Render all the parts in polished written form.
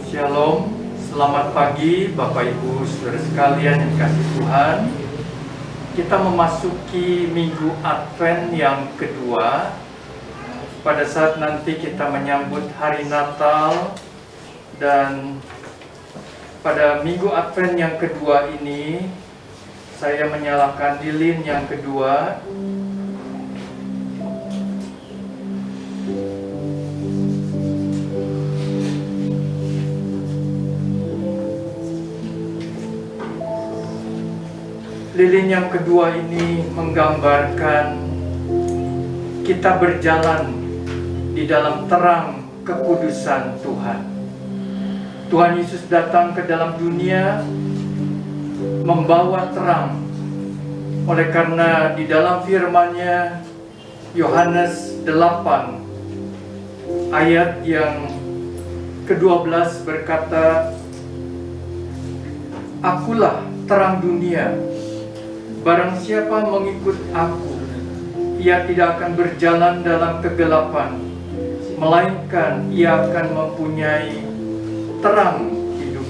Shalom, selamat pagi Bapak Ibu Saudara sekalian yang dikasihi Tuhan. Kita memasuki minggu Advent yang kedua. Pada saat nanti kita menyambut hari Natal, dan pada minggu Advent yang kedua ini saya menyalakan lilin yang kedua. Lilin yang kedua ini menggambarkan kita berjalan di dalam terang kekudusan Tuhan. Tuhan Yesus datang ke dalam dunia membawa terang. Oleh karena di dalam firman-Nya Yohanes 8 ayat yang ke-12 berkata, "Akulah terang dunia. Barang siapa mengikut aku, ia tidak akan berjalan dalam kegelapan, melainkan ia akan mempunyai terang hidup."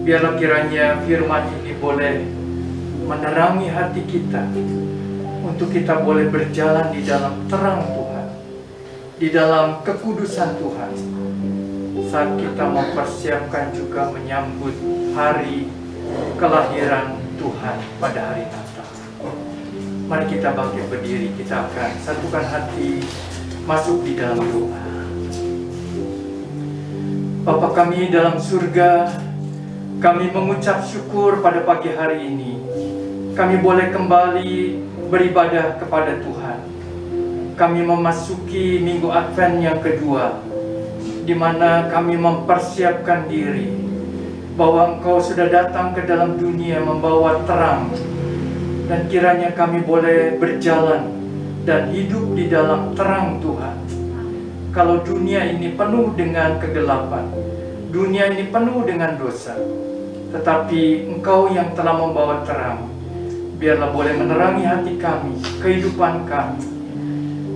Biarlah kiranya firman ini boleh menerangi hati kita, untuk kita boleh berjalan di dalam terang Tuhan, di dalam kekudusan Tuhan, saat kita mempersiapkan juga menyambut hari kelahiran Tuhan pada hari Natal. Mari kita bangkit berdiri, kita akan satukan hati masuk di dalam doa. Bapa kami dalam surga, kami mengucap syukur pada pagi hari ini. Kami boleh kembali beribadah kepada Tuhan. Kami memasuki minggu Advent yang kedua, di mana kami mempersiapkan diri bahwa Engkau sudah datang ke dalam dunia membawa terang, dan kiranya kami boleh berjalan dan hidup di dalam terang Tuhan. Kalau dunia ini penuh dengan kegelapan, dunia ini penuh dengan dosa, tetapi Engkau yang telah membawa terang, biarlah boleh menerangi hati kami, kehidupan kami,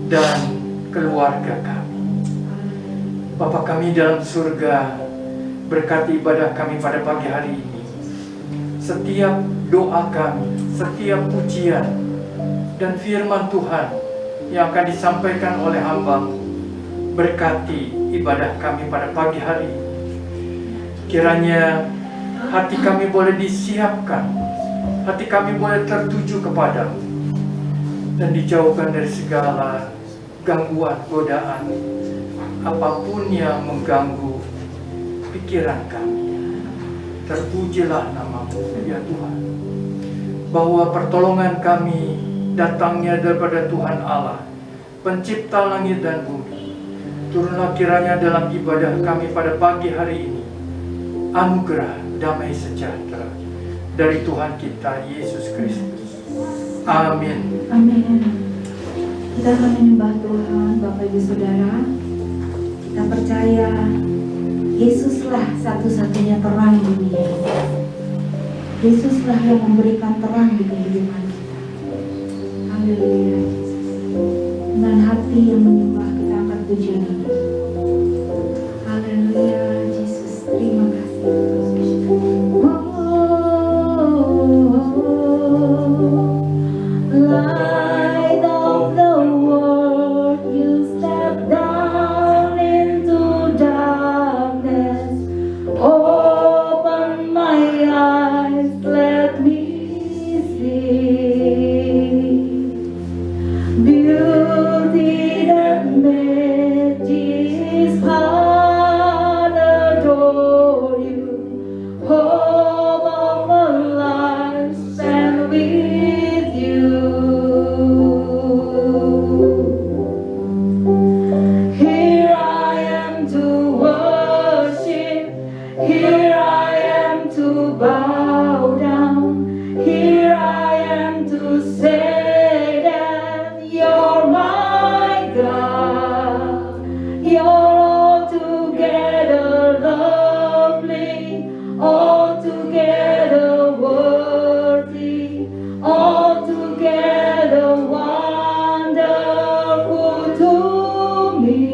dan keluarga kami. Bapa kami dalam surga, berkati ibadah kami pada pagi hari ini. Setiap doa kami, setiap pujian, dan firman Tuhan yang akan disampaikan oleh hamba-Mu, berkati ibadah kami pada pagi hari ini. Kiranya hati kami boleh disiapkan, hati kami boleh tertuju kepadamu, dan dijauhkan dari segala gangguan, godaan, apapun yang mengganggu pikiran kami. Terpujilah nama-Mu ya Tuhan, bahwa pertolongan kami datangnya daripada Tuhan Allah, pencipta langit dan bumi. Turunlah kiranya dalam ibadah kami pada pagi hari ini anugerah damai sejahtera dari Tuhan kita Yesus Kristus. Amin. Amin. Kita akan menyembah Tuhan, Bapak Ibu Saudara. Kita percaya Yesuslah satu-satunya terang dunia. Yesuslah yang memberikan terang di kehidupan kita. Haleluya. Dengan hati yang menyembah, kita akan puji Dia. Haleluya, Yesus. Terima kasih. Light of the world, you step down into darkness. Open my eyes, let me see beauty that makes heart adore you. Hope of a life spent with you. Here I am to worship. Here I am to bow down. Here I am to say that you're my God. You're altogether lovely, altogether worthy, altogether wonderful to me.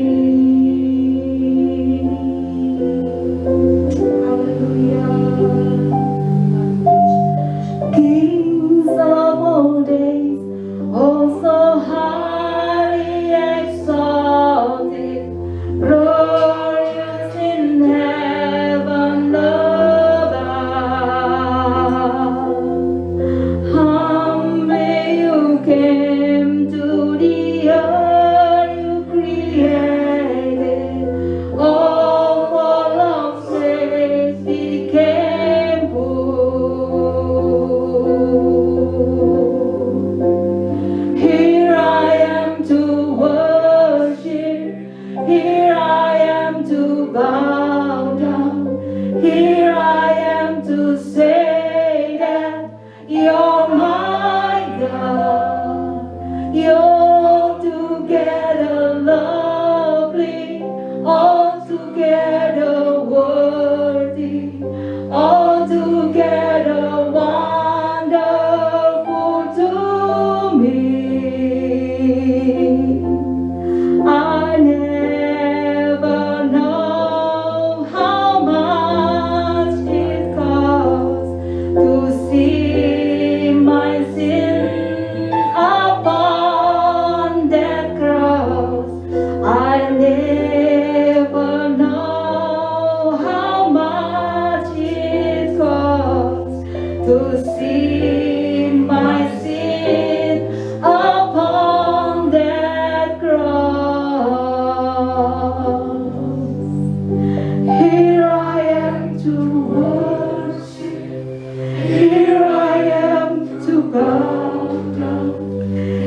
Here I am to say that you're my God. You're together lovely, altogether worthy, altogether wonderful to me. I never know how much it costs to see my sin upon that cross. I never know how much it costs to see my sin upon that cross. Here I am to worship. Here I am to bow down.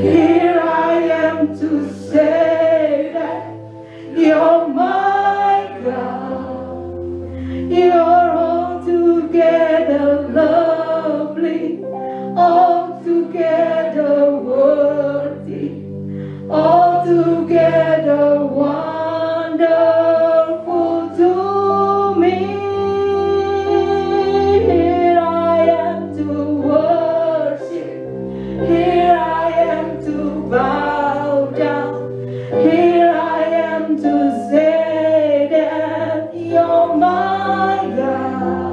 Here I am to say that you're my God. You're altogether lovely, altogether worthy, altogether wonderful to me. Here I am to worship. Here I am to bow down. Here I am to say that you're my God.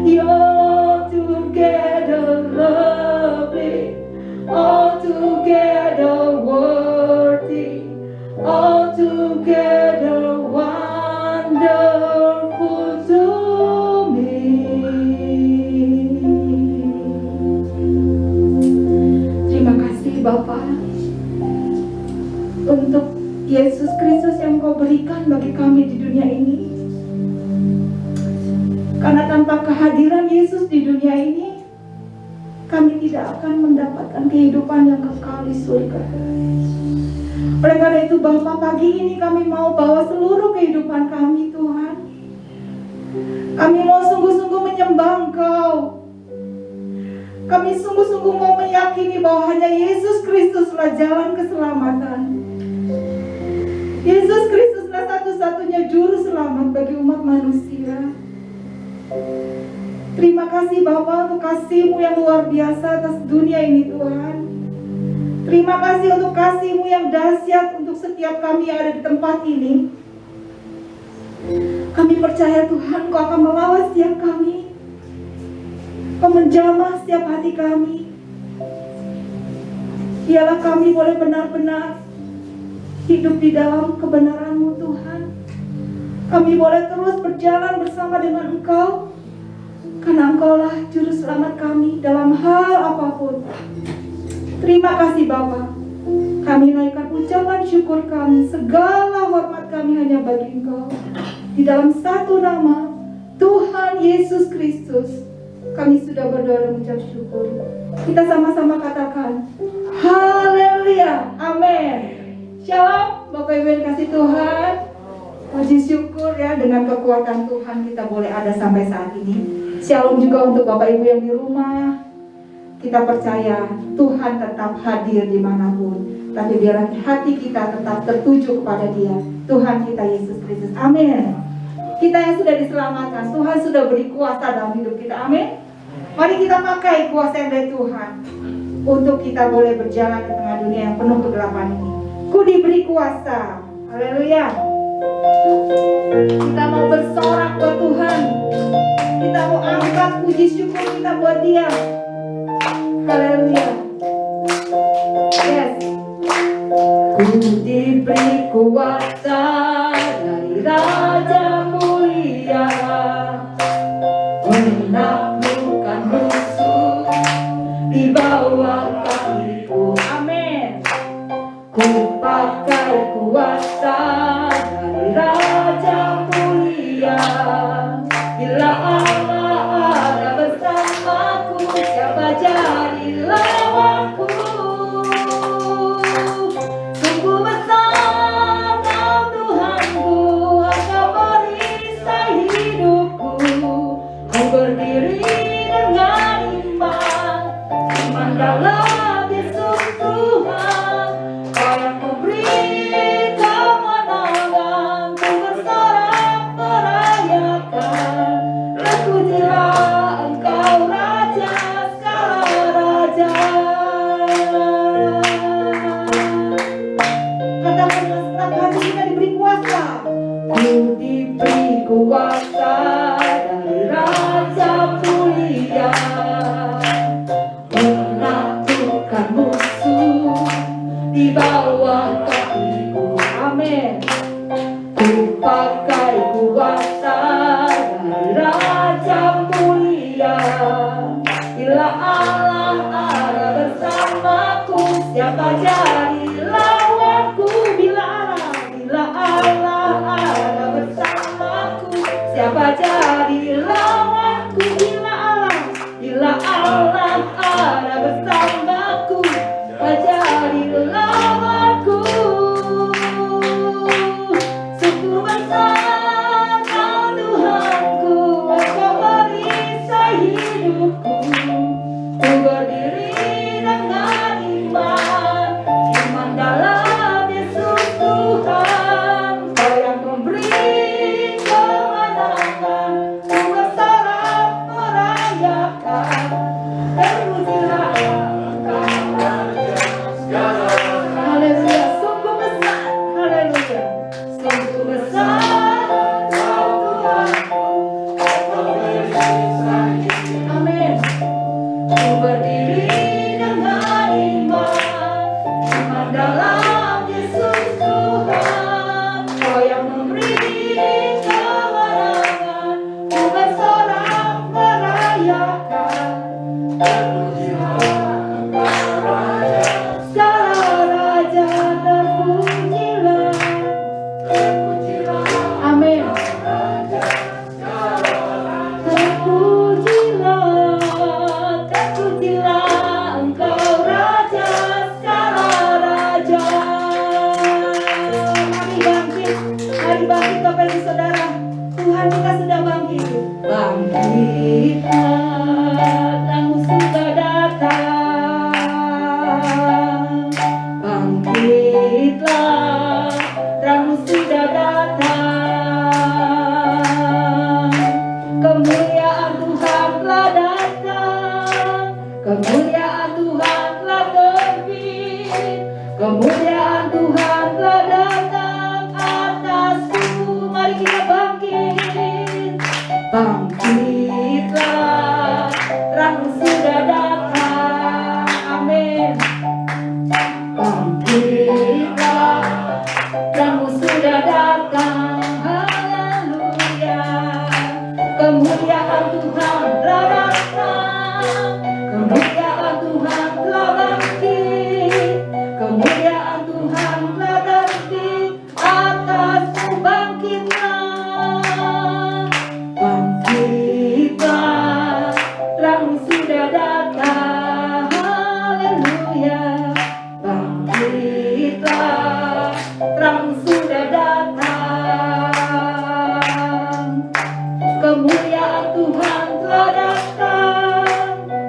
You're together lovely, altogether worthy, altogether wonderful to me. Terima kasih Bapa untuk Yesus Kristus yang Kau berikan bagi kami di dunia ini. Karena tanpa kehadiran Yesus di dunia ini, kami tidak akan mendapatkan kehidupan yang kekal di surga. Oleh karena itu Bapa, pagi ini kami mau bawa seluruh kehidupan kami Tuhan. Kami mau sungguh-sungguh menyembah Engkau. Kami sungguh-sungguh mau meyakini bahwa hanya Yesus Kristuslah jalan keselamatan. Yesus Kristuslah satu-satunya juru selamat bagi umat manusia. Terima kasih Bapa untuk kasih-Mu yang luar biasa atas dunia ini Tuhan. Terima kasih untuk kasih-Mu yang dahsyat untuk setiap kami yang ada di tempat ini. Kami percaya Tuhan Kau akan melawat setiap kami. Kau menjamah setiap hati kami. Biarlah kami boleh benar-benar hidup di dalam kebenaran-Mu Tuhan. Kami boleh terus berjalan bersama dengan Engkau, karena Engkaulah juru selamat kami dalam hal apapun. Terima kasih Bapa. Kami naikkan ucapan syukur kami, segala hormat kami hanya bagi Engkau. Di dalam satu nama, Tuhan Yesus Kristus, kami sudah berdoa dan mengucap syukur. Kita sama-sama katakan, Haleluya, Amin. Shalom, Bapak Ibu yang kasih Tuhan. Puji syukur ya, dengan kekuatan Tuhan kita boleh ada sampai saat ini. Shalom juga untuk Bapak Ibu yang di rumah. Kita percaya Tuhan tetap hadir dimanapun, tapi biarlah hati kita tetap tertuju kepada Dia, Tuhan kita Yesus Kristus. Amin. Kita yang sudah diselamatkan, Tuhan sudah beri kuasa dalam hidup kita. Amin. Mari kita pakai kuasa yang dari Tuhan untuk kita boleh berjalan di tengah dunia yang penuh kegelapan ini. Ku diberi kuasa. Haleluya. Kita mau bersorak buat Tuhan. Kita mau angkat puji syukur kita buat Dia. Haleluya. Yes. Ku diberi kuasa dari Raja Mulia, menaklukkan musuh di bawah kakiku. Amin. Ku pakai kuasa dari Raja Mulia. Bila Allah ada bersamaku, kuasa dari Raja mulia, menaklukkan musuh di bawah kakiku. Amin. Ku pakai kuasa dari Raja mulia. Bila Allah ada bersamaku, siapa jadi lawanku? Bila Allah ada bersamaku, siapa jadi lawanku? Bila Allah ada bersamaku, siapa jadi lawanku? Sungguh besar Kau Tuhanku, Engkau perisai hidupku. Ku berdiri dengan iman dalam Yesus Tuhan. Kau yang memberi kemenangan, ku bersorak merayakan. Terpujilah Engkau Raja. Haleluya, sungguh besar, haleluya. Sungguh besar Kau Tuhanku, Engkau perisai hidupku. Amin. Ku berdiri dengan iman dalam Yesus Tuhan. Kau yang memberi kemenangan, ku bersorak merayakan. Terpujilah Engkau Raja, segala raja terpujilah. Amin. Terpujilah, terpujilah Engkau Raja, segala raja. Mari bangkit Bapak Ibu Saudara. Tuhan kita sudah bangkit. Bangkitlah, Terangmu sudah datang. Bangkitlah, Terangmu sudah datang. Kemuliaan Tuhan telah datang. Kemuliaan Tuhan telah terbit. Kemuliaan Tuhan telah datang atasku. Mari kita bangkit. Bangkitlah, Terangmu sudah datang. Amin. Bangkitlah, Terangmu sudah datang. Haleluya. Kemuliaan Tuhan telah datang. Kemuliaan Tuhan telah bangkit. Kemuliaan Tuhan telah bangkit atasku. Bangkitlah, bangkitlah, Terangmu sudah datang. Haleluya. Bangkitlah, Terangmu sudah datang. Kemuliaan Tuhan telah datang.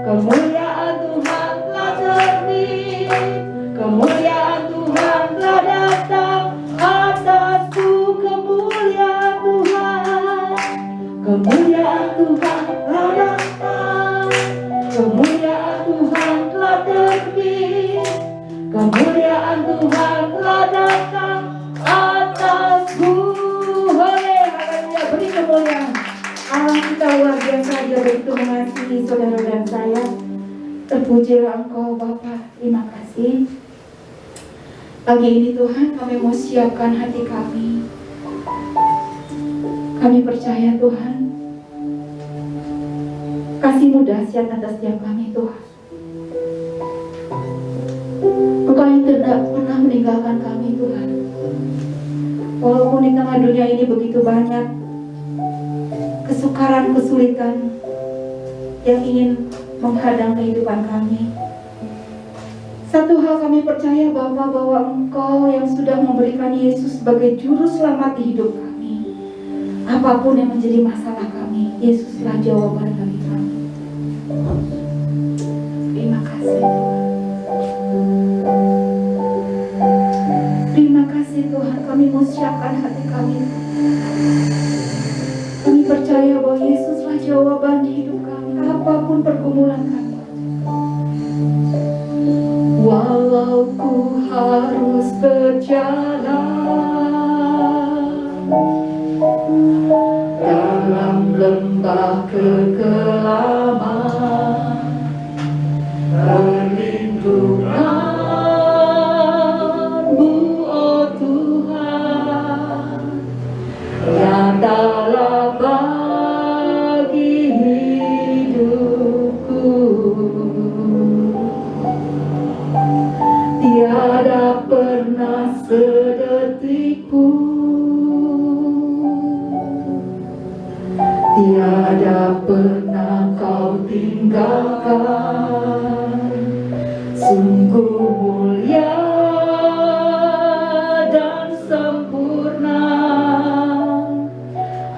Kemuliaan Tuhan telah terbit. Kemuliaan Tuhan telah datang atasku. Kemuliaan Tuhan, kemuliaan Tuhan telah datang. Kemuliaan Tuhan telah terbit. Kemuliaan Tuhan telah datang atasku. Haleluya, beri kemuliaan. Allah kita luar biasa, Dia begitu mengasihi saudara dan saya. Terpujilah Engkau Bapa. Terima kasih. Pagi ini Tuhan, kami mau siapkan hati kami. Kami percaya Tuhan, kasih-Mu dahsyat atas setiap kami Tuhan. Engkau yang tidak pernah meninggalkan kami Tuhan. Walaupun di tengah dunia ini begitu banyak kesukaran, kesulitan yang ingin menghadang kehidupan kami, satu hal kami percaya Bapa, bahwa Engkau yang sudah memberikan Yesus sebagai juru selamat di hidup kami. Apapun yang menjadi masalah kami, Yesuslah jawaban bagi kami. Terima kasih Tuhan. Terima kasih Tuhan, kami mau siapkan hati kami. Kami percaya bahwa Yesuslah jawaban di hidup kami, apapun pergumulan kami. Walau ku harus berjalan lembah kekelaman, perlindungan-Mu, oh Tuhan, nyatalah bagi hidupku. Tiada pernah sedetik pun, tiada pernah Kau tinggalkan. Sungguh mulia dan sempurna,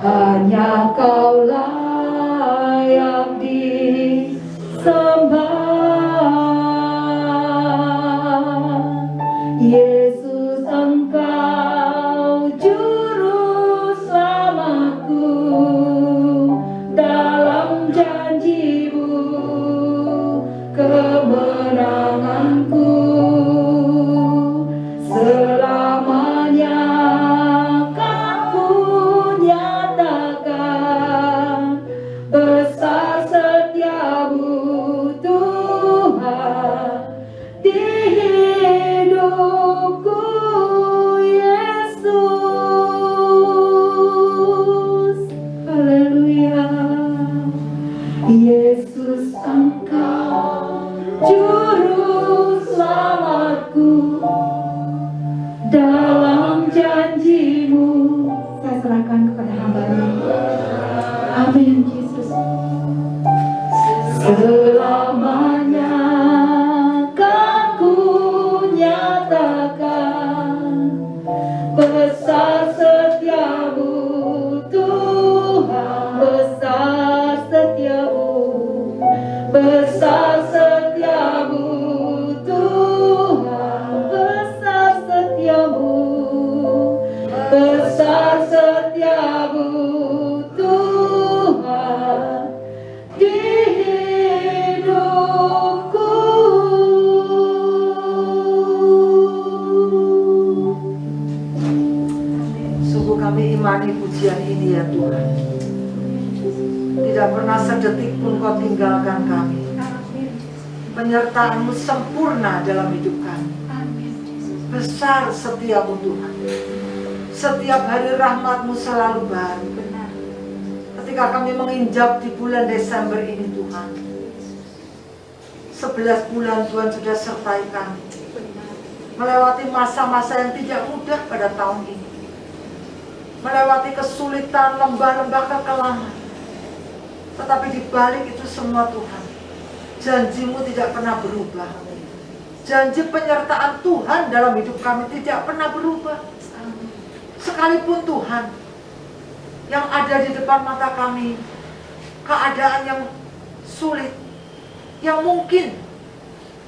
hanya Kaulah yang disembah. Yesus, Engkau juru selamatku, dalam janji-Mu kemenanganku. Selamanya kan ku nyatakan besar setia-Mu Tuhan di hidupku, Yesus. Haleluya. Yesus, Engkau juru selamatku, dalam janji-Mu. Saya serahkan kepada hamba-Mu. Amin, Yesus. Selamanya kan ku nyatakan besar setia-Mu Tuhan, besar setia-Mu, besar setia-Mu Tuhan, besar setia-Mu, besar setia-Mu Tuhan di hidupku. Sungguh kami imani pujian ini ya Tuhan. Tidak pernah sedetik pun Kau tinggalkan kami. Penyertaan-Mu sempurna dalam hidup kami. Besar setia-Mu Tuhan. Setiap hari rahmat-Mu selalu baru. Ketika kami menginjak di bulan Desember ini Tuhan, 11 bulan Tuhan sudah sertai kami, melewati masa-masa yang tidak mudah pada tahun ini, melewati kesulitan, lembah-lembah kekelaman. Tetapi di balik itu semua Tuhan, janji-Mu tidak pernah berubah. Janji penyertaan Tuhan dalam hidup kami tidak pernah berubah. Sekalipun Tuhan, yang ada di depan mata kami, keadaan yang sulit, yang mungkin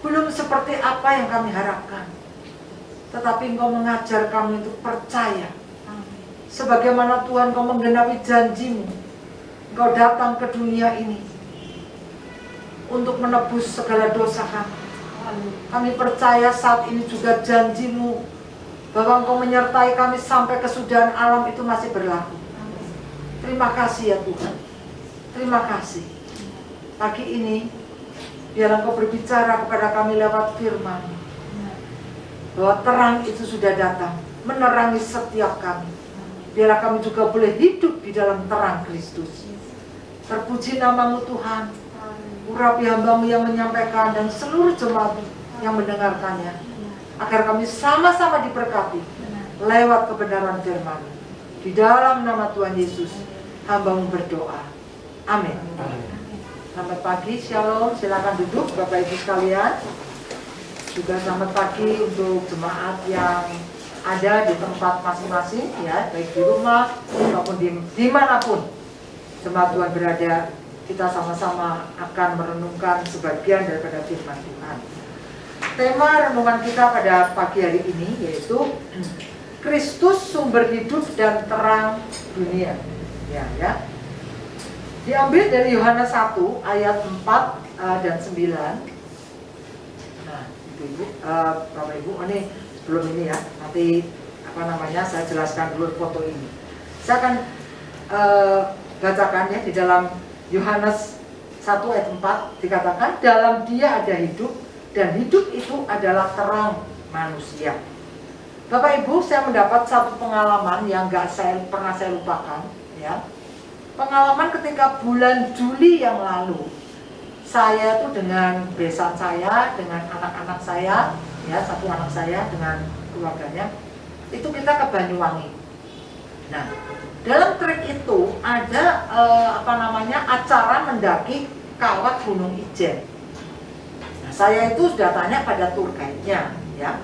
belum seperti apa yang kami harapkan, tetapi Engkau mengajar kami untuk percaya. Sebagaimana Tuhan Kau menggenapi janji-Mu, Engkau datang ke dunia ini untuk menebus segala dosa kami. Kami percaya saat ini juga janji-Mu bahwa Engkau menyertai kami sampai kesudahan alam itu masih berlaku. Terima kasih ya Tuhan. Terima kasih. Pagi ini biar Engkau berbicara kepada kami lewat firman, bahwa terang itu sudah datang menerangi setiap kami. Biar kami juga boleh hidup di dalam terang Kristus. Terpuji nama-Mu Tuhan. Urapi hamba-Mu yang menyampaikan dan seluruh jemaat yang mendengarkannya, agar kami sama-sama diberkati lewat kebenaran firman. Di dalam nama Tuhan Yesus hamba-Mu berdoa. Amin. Selamat pagi, shalom. Silakan duduk Bapak Ibu sekalian. Juga selamat pagi untuk jemaat yang ada di tempat masing-masing, ya, baik di rumah maupun dimanapun jemaat Tuhan berada. Kita sama-sama akan merenungkan sebagian daripada firman Tuhan. Tema renungan kita pada pagi hari ini yaitu Kristus sumber hidup dan terang dunia. Ya. Diambil dari Yohanes 1 ayat 4 dan 9. Nah, Ibu, Bapak Ibu, ini sebelum ini ya, nanti saya jelaskan dulu foto ini. Saya akan bacakan ya di dalam Yohanes 1 ayat 4 dikatakan dalam Dia ada hidup dan hidup itu adalah terang manusia. Bapak Ibu, saya mendapat satu pengalaman yang pernah saya lupakan ya. Pengalaman ketika bulan Juli yang lalu, saya tuh dengan besan saya, dengan anak-anak saya, ya satu anak saya dengan keluarganya, itu kita ke Banyuwangi. Nah, dalam trip itu ada acara mendaki kawat Gunung Ijen. Nah, saya itu sudah tanya pada tour guide-nya, ya.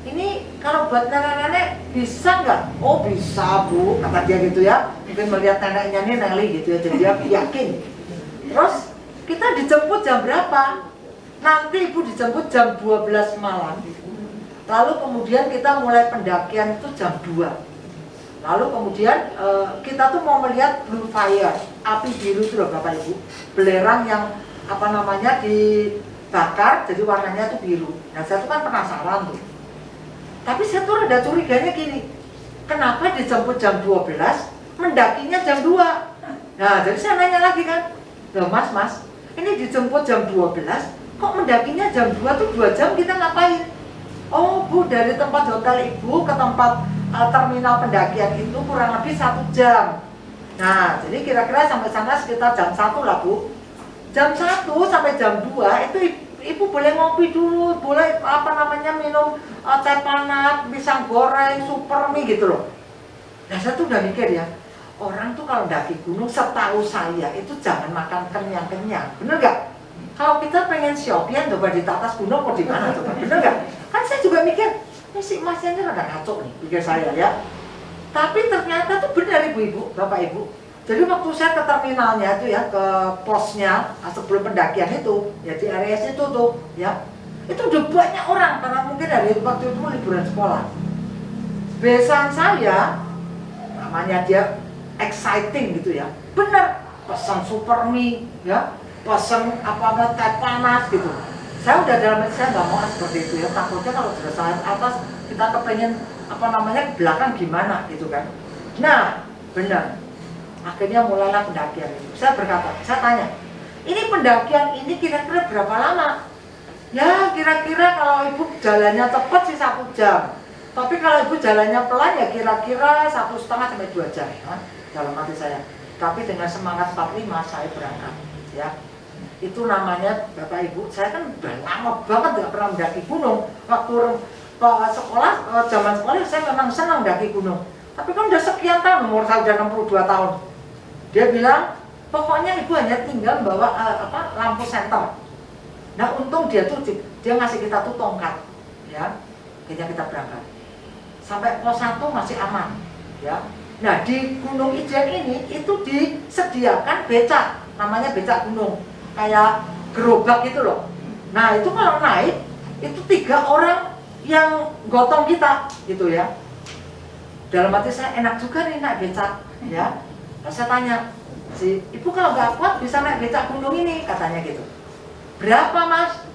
Ini kalau buat nenek-nenek bisa nggak? Oh bisa Bu, kata dia gitu ya. Mungkin melihat neneknya ini Nelly gitu ya, jadi dia yakin. Terus kita dijemput jam berapa? Nanti Ibu dijemput jam 12 malam. Lalu kemudian kita mulai pendakian itu jam 2. Lalu kemudian kita tuh mau melihat blue fire, api biru itu loh Bapak Ibu. Belerang yang dibakar jadi warnanya tuh biru. Nah saya tuh kan penasaran tuh. Tapi saya tuh rada curiganya gini, kenapa dijemput jam 12, mendakinya jam 2? Nah jadi saya nanya lagi kan, loh mas, ini dijemput jam 12, kok mendakinya jam 2 tuh 2 jam kita ngapain? Oh Bu, dari tempat hotel Ibu ke tempat terminal pendakian itu kurang lebih 1 jam. Nah jadi kira-kira sampai sana sekitar jam 1 lah Bu. Jam 1 sampai jam 2 itu Ibu boleh ngopi dulu, boleh minum teh panas, pisang goreng, super mie gitu loh. Nah saya tuh udah mikir ya, orang tuh kalau mendaki gunung setahu saya itu jangan makan kenyang-kenyang, bener gak? Kalau kita pengen shopping coba di atas gunung mau di mana coba, bener gak? Kan saya juga mikir, ini si masnya ini rada ngaco nih, pikir saya ya. Tapi ternyata tuh benar ibu-ibu, bapak-ibu. Jadi waktu saya ke terminalnya itu ya, ke posnya sebelum pendakian itu, ya di area situ tuh, ya itu udah banyak orang karena mungkin dari waktu itu liburan sekolah. Besan saya, namanya dia exciting gitu ya, bener pesan super mie, ya pesan teh panas gitu. Saya udah dalam hati saya nggak mau seperti itu ya, takutnya kalau sudah saat atas kita kepengen ke belakang gimana gitu kan. Nah benar. Akhirnya mulailah pendakian itu. Saya berkata, saya tanya, ini pendakian ini kira-kira berapa lama? Ya kira-kira kalau ibu jalannya cepat sih 1 jam. Tapi kalau ibu jalannya pelan ya kira-kira 1,5 sampai 2 jam. Dalam hati saya. Tapi dengan semangat 45 saya berangkat. Ya, itu namanya Bapak Ibu. Saya kan udah lama banget nggak pernah mendaki gunung. Waktu sekolah, zaman sekolah saya memang senang mendaki gunung. Tapi kan udah sekian tahun, umur saya udah 62 tahun. Dia bilang, pokoknya ibu hanya tinggal bawa lampu senter. Nah untung dia ngasih kita tuh tongkat, ya, akhirnya kita berangkat. Sampai pos 1 masih aman, ya. Nah di Gunung Ijen ini itu disediakan becak, namanya becak gunung, kayak gerobak gitu loh. Nah itu kalau naik, itu 3 orang yang gotong kita, gitu ya. Dalam hati saya enak juga nih naik becak, ya. Saya tanya, ibu kalau nggak kuat bisa naik becak gunung ini, katanya gitu. Berapa mas?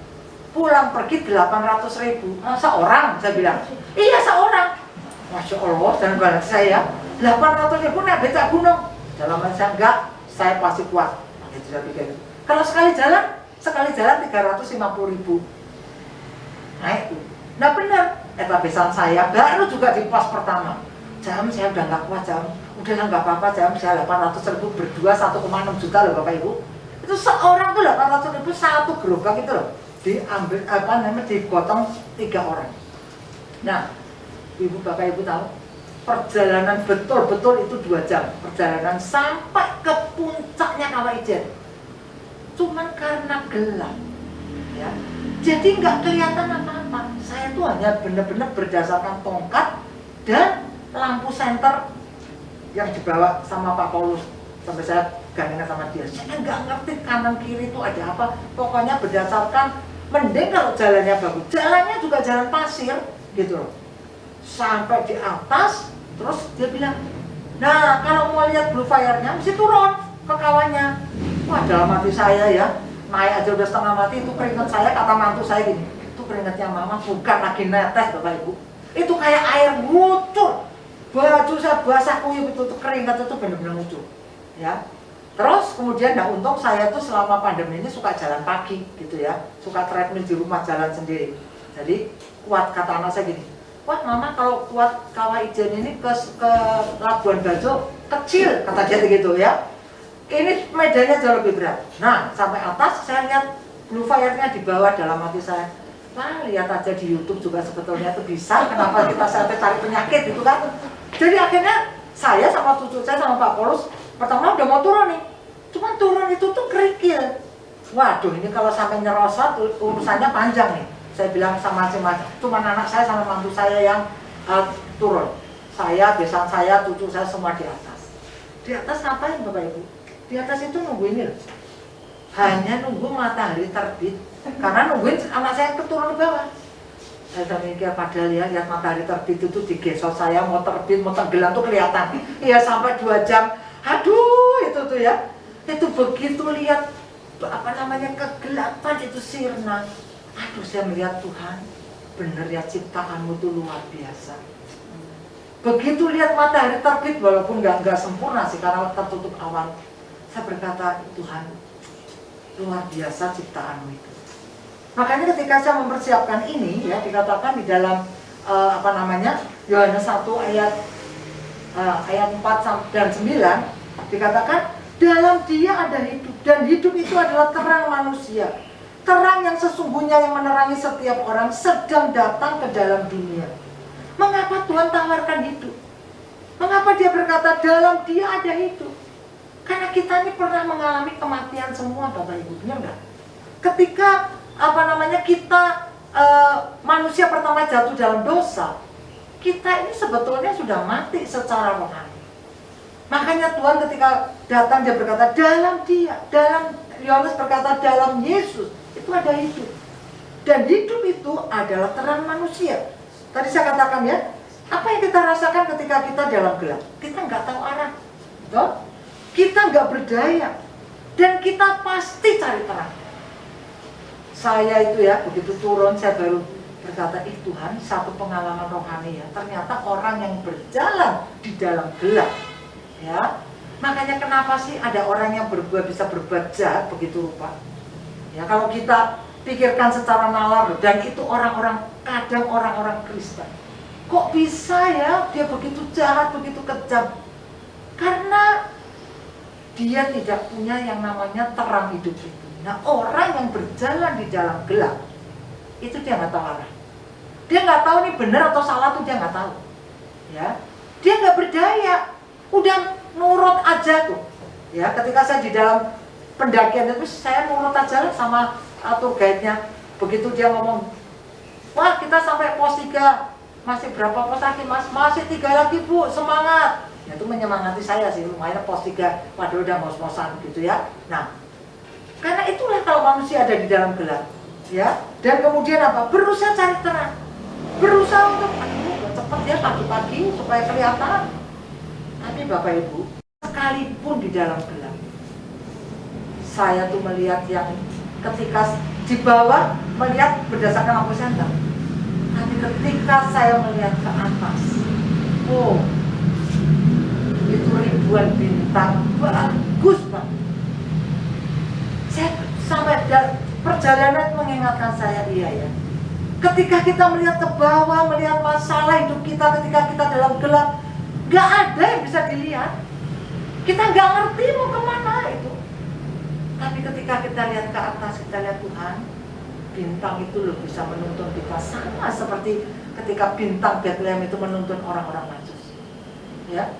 Pulang pergi 800.000 seorang, saya bilang. Iya seorang. Masya Allah, dan balik saya 800.000 naik becak gunung. Dalam hati saya enggak, saya pasti kuat. Itu saya pikir. Kalau sekali jalan 350.000 naik tuh. Nah benar, besan saya baru juga di pos pertama. Jam saya udah nggak kuat jam. Udahlah nggak apa-apa, jam saya 800.000 berdua 1,6 juta loh Bapak Ibu. Itu seorang tuh 800.000 satu gerobak itu loh. Diambil digotong 3 orang. Nah, Ibu Bapak Ibu tahu, perjalanan betul-betul itu 2 jam. Perjalanan sampai ke puncaknya Kawah Ijen. Cuman karena gelap, ya. Jadi nggak kelihatan apa-apa. Saya tuh hanya benar-benar berdasarkan tongkat dan lampu senter yang dibawa sama Pak Paulus. Sampai saya gandengan sama dia, saya nggak ngerti kanan kiri itu ada apa. Pokoknya berdasarkan, mending kalau jalannya bagus, jalannya juga jalan pasir gitu loh. Sampai di atas, terus dia bilang, nah kalau mau lihat blue fire-nya mesti turun ke kawahnya. Wah dalam hati saya ya, naik aja udah setengah mati. Itu keringat saya, kata mantu saya gini, itu keringatnya mama bukan lagi netes Bapak Ibu, itu kayak air ngucur. Baju saya basah kuyup itu keringat itu benar-benar ngucur, ya. kemudian untung saya tuh selama pandemi ini suka jalan pagi gitu ya, suka treadmill di rumah, jalan sendiri. Jadi kuat, kata anak saya gini, wah mama kalau kuat Kawah Ijen ini ke Labuan Bajo kecil, kata dia gitu ya. Ini medannya jauh lebih berat. Nah sampai atas saya lihat blue fire-nya di bawah, dalam hati saya, wah lihat aja di YouTube juga sebetulnya itu bisa, kenapa kita sampai cari penyakit itu kan. Jadi akhirnya saya sama cucu saya sama Pak Polus pertama udah mau turun nih, cuman turun itu tuh kerikil. Waduh ini kalau sampai nyerosot urusannya panjang nih. Saya bilang sama masing-masing, cuman anak saya sama mantu saya yang turun. Saya, besan saya, cucu saya semua di atas. Di atas ngapain Bapak Ibu? Di atas itu nunggu ini loh. Hanya nunggu matahari terbit. Karena nungguin anak saya yang turun ke bawah. Saya udah mikir, padahal ya lihat matahari terbit itu di gesot saya mau terbit, mau tenggelam tuh kelihatan. Iya sampai 2 jam. Aduh itu tuh ya. Itu begitu lihat kegelapan itu sirna. Aduh saya melihat Tuhan, bener ya ciptaanmu tuh luar biasa. Begitu lihat matahari terbit, walaupun nggak sempurna sih karena tertutup awan, saya berkata Tuhan luar biasa ciptaanmu itu. Makanya ketika saya mempersiapkan ini ya dikatakan di dalam Yohanes 1 ayat 4 dan 9 dikatakan dalam Dia ada hidup dan hidup itu adalah terang manusia. Terang yang sesungguhnya yang menerangi setiap orang sedang datang ke dalam dunia. Mengapa Tuhan tawarkan hidup? Mengapa Dia berkata dalam Dia ada hidup? Karena kita ini pernah mengalami kematian semua Bapak Ibu, benar nggak? Ketika kita manusia pertama jatuh dalam dosa, kita ini sebetulnya sudah mati secara rohani. Makanya Tuhan ketika datang Dia berkata dalam Dia, dalam Yohanes berkata dalam Yesus itu ada hidup. Dan hidup itu adalah terang manusia. Tadi saya katakan ya, apa yang kita rasakan ketika kita dalam gelap? Kita nggak tahu arah, toh? Kita nggak berdaya, dan kita pasti cari terang. Saya itu ya, begitu turun saya baru berkata, Tuhan, satu pengalaman rohani ya. Ternyata orang yang berjalan di dalam gelap, ya. Makanya kenapa sih ada orang yang bisa berbuat jahat begitu rupa? Ya kalau kita pikirkan secara nalar, dan itu kadang orang-orang Kristen. Kok bisa ya dia begitu jahat, begitu kejam? Karena dia tidak punya yang namanya terang hidup itu. Nah orang yang berjalan di dalam gelap, itu dia nggak tahu arah. Dia nggak tahu ini benar atau salah tuh dia nggak tahu. Ya, dia nggak berdaya, udah nurut aja tuh. Ya, ketika saya di dalam pendakian itu saya nurut aja lah sama tour guide-nya. Begitu dia ngomong, wah kita sampai pos 3, masih berapa pos lagi mas? Masih 3 lagi bu, semangat. Ya, itu menyemangati saya sih, lumayan pos 3, waduh udah ngos-ngosan gitu ya. Nah, karena itulah kalau manusia ada di dalam gelap, ya. Dan kemudian apa? Berusaha cari terang, berusaha untuk cepat ya pagi-pagi supaya kelihatan. Tapi Bapak Ibu, sekalipun di dalam gelap, saya tuh melihat yang ketika di bawah melihat berdasarkan lampu senter. Tapi ketika saya melihat ke atas, oh, itu ribuan bintang bagus banget. Saya sampai perjalanan mengingatkan saya, iya ya. Ketika kita melihat ke bawah, melihat masalah hidup kita, ketika kita dalam gelap, gak ada yang bisa dilihat. Kita gak ngerti mau kemana itu. Tapi ketika kita lihat ke atas, kita lihat Tuhan, bintang itu loh bisa menuntun kita. Sama seperti ketika bintang Bethlehem itu menuntun orang-orang Majus. Ya,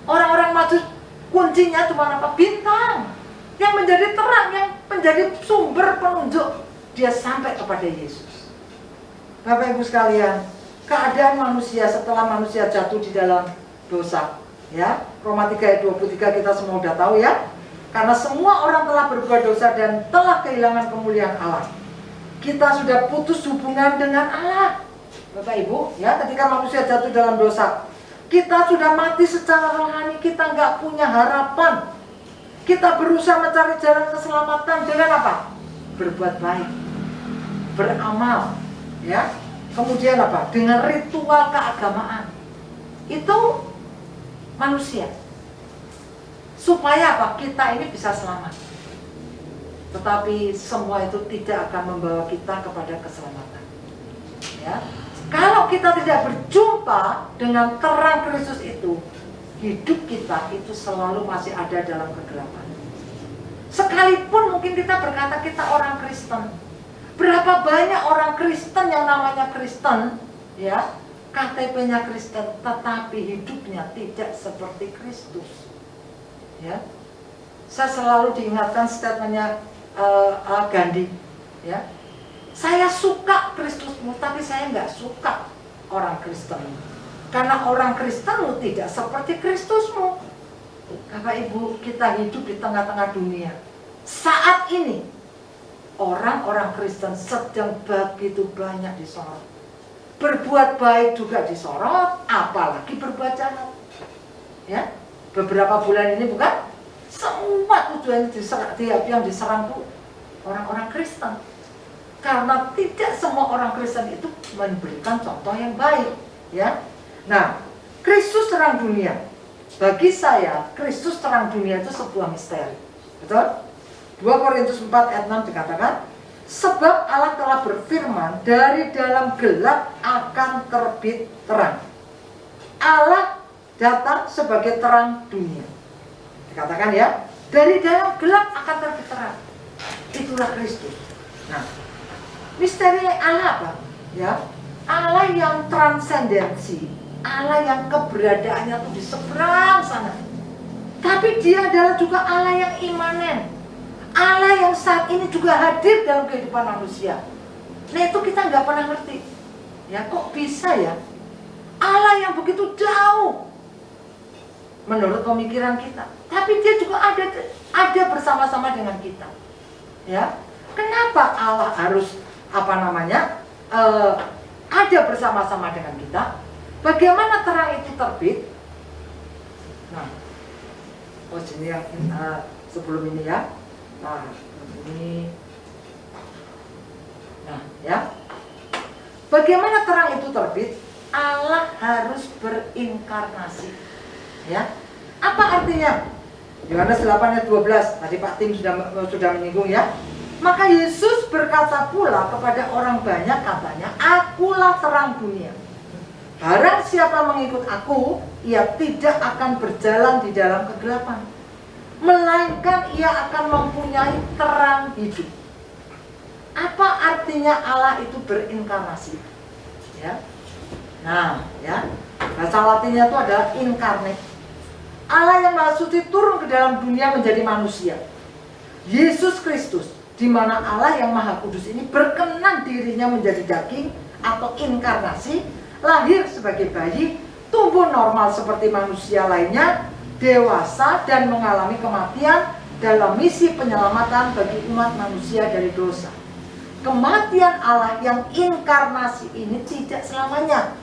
orang-orang Majus kuncinya cuma apa? Bintang yang menjadi terang, yang menjadi sumber penunjuk dia sampai kepada Yesus. Bapak Ibu sekalian, keadaan manusia setelah manusia jatuh di dalam dosa, ya, Roma 3 ayat 23 kita semua udah tahu ya. Karena semua orang telah berbuat dosa dan telah kehilangan kemuliaan Allah. Kita sudah putus hubungan dengan Allah. Bapak Ibu, ya, ketika manusia jatuh dalam dosa, kita sudah mati secara rohani, kita nggak punya harapan. Kita berusaha mencari jalan keselamatan dengan apa? Berbuat baik, beramal, ya. Kemudian apa? Dengan ritual keagamaan. Itu manusia. supaya apa? Kita ini bisa selamat. Tetapi semua itu tidak akan membawa kita kepada keselamatan. Ya. Kalau kita tidak berjumpa dengan terang Kristus itu, hidup kita itu selalu masih ada dalam kegelapan. Sekalipun mungkin kita berkata kita orang Kristen, berapa banyak orang Kristen yang namanya Kristen, ya, KTP-nya Kristen, tetapi hidupnya tidak seperti Kristus. Ya, saya selalu diingatkan statementnya Gandhi, ya, saya suka Kristusmu, tapi saya nggak suka orang Kristen, karena orang Kristenmu tidak seperti Kristusmu. Bapak Ibu, kita hidup di tengah-tengah dunia. Saat ini orang-orang Kristen sedang begitu banyak disorot. Berbuat baik juga disorot, apalagi berbuat jahat. Ya, beberapa bulan ini bukan semua tujuan yang diserang itu orang-orang Kristen. Karena tidak semua orang Kristen itu memberikan contoh yang baik. Ya, nah, Kristus terang dunia. Bagi saya, Kristus terang dunia itu sebuah misteri. Betul? 2 Korintus 4 ayat 6 dikatakan, sebab Allah telah berfirman, dari dalam gelap akan terbit terang. Allah datang sebagai terang dunia. Dikatakan ya, dari dalam gelap akan terbit terang. Itulah Kristus. Nah, misteri Allah apa? Ya, Allah yang transendensi, Allah yang keberadaannya tuh di seberang sana. Tapi dia adalah juga Allah yang imanen, Allah yang saat ini juga hadir dalam kehidupan manusia. Nah, itu kita nggak pernah ngerti. Ya, kok bisa ya? Allah yang begitu jauh menurut pemikiran kita, tapi dia juga ada bersama-sama dengan kita. Ya, kenapa Allah harus ada bersama-sama dengan kita? Bagaimana terang itu terbit? Nah, ini yang sebelum ini ya. Nah, ini. Nah, ya. Bagaimana terang itu terbit? Allah harus berinkarnasi. Ya. Apa artinya? Yohanes 8 ayat 12. Tadi Pak Tim sudah menyinggung ya. Maka Yesus berkata pula kepada orang banyak, katanya, akulah terang dunia. Barang siapa mengikut aku, ia tidak akan berjalan di dalam kegelapan, melainkan ia akan mempunyai terang hidup. Apa artinya Allah itu berinkarnasi? Ya. Nah, ya. Bahasa Latinnya itu adalah incarnate. Allah yang Maha Suci turun ke dalam dunia menjadi manusia. Yesus Kristus, di mana Allah yang Maha Kudus ini berkenan dirinya menjadi daging atau inkarnasi, lahir sebagai bayi, tumbuh normal seperti manusia lainnya, dewasa dan mengalami kematian dalam misi penyelamatan bagi umat manusia dari dosa. Kematian Allah yang inkarnasi ini tidak selamanya.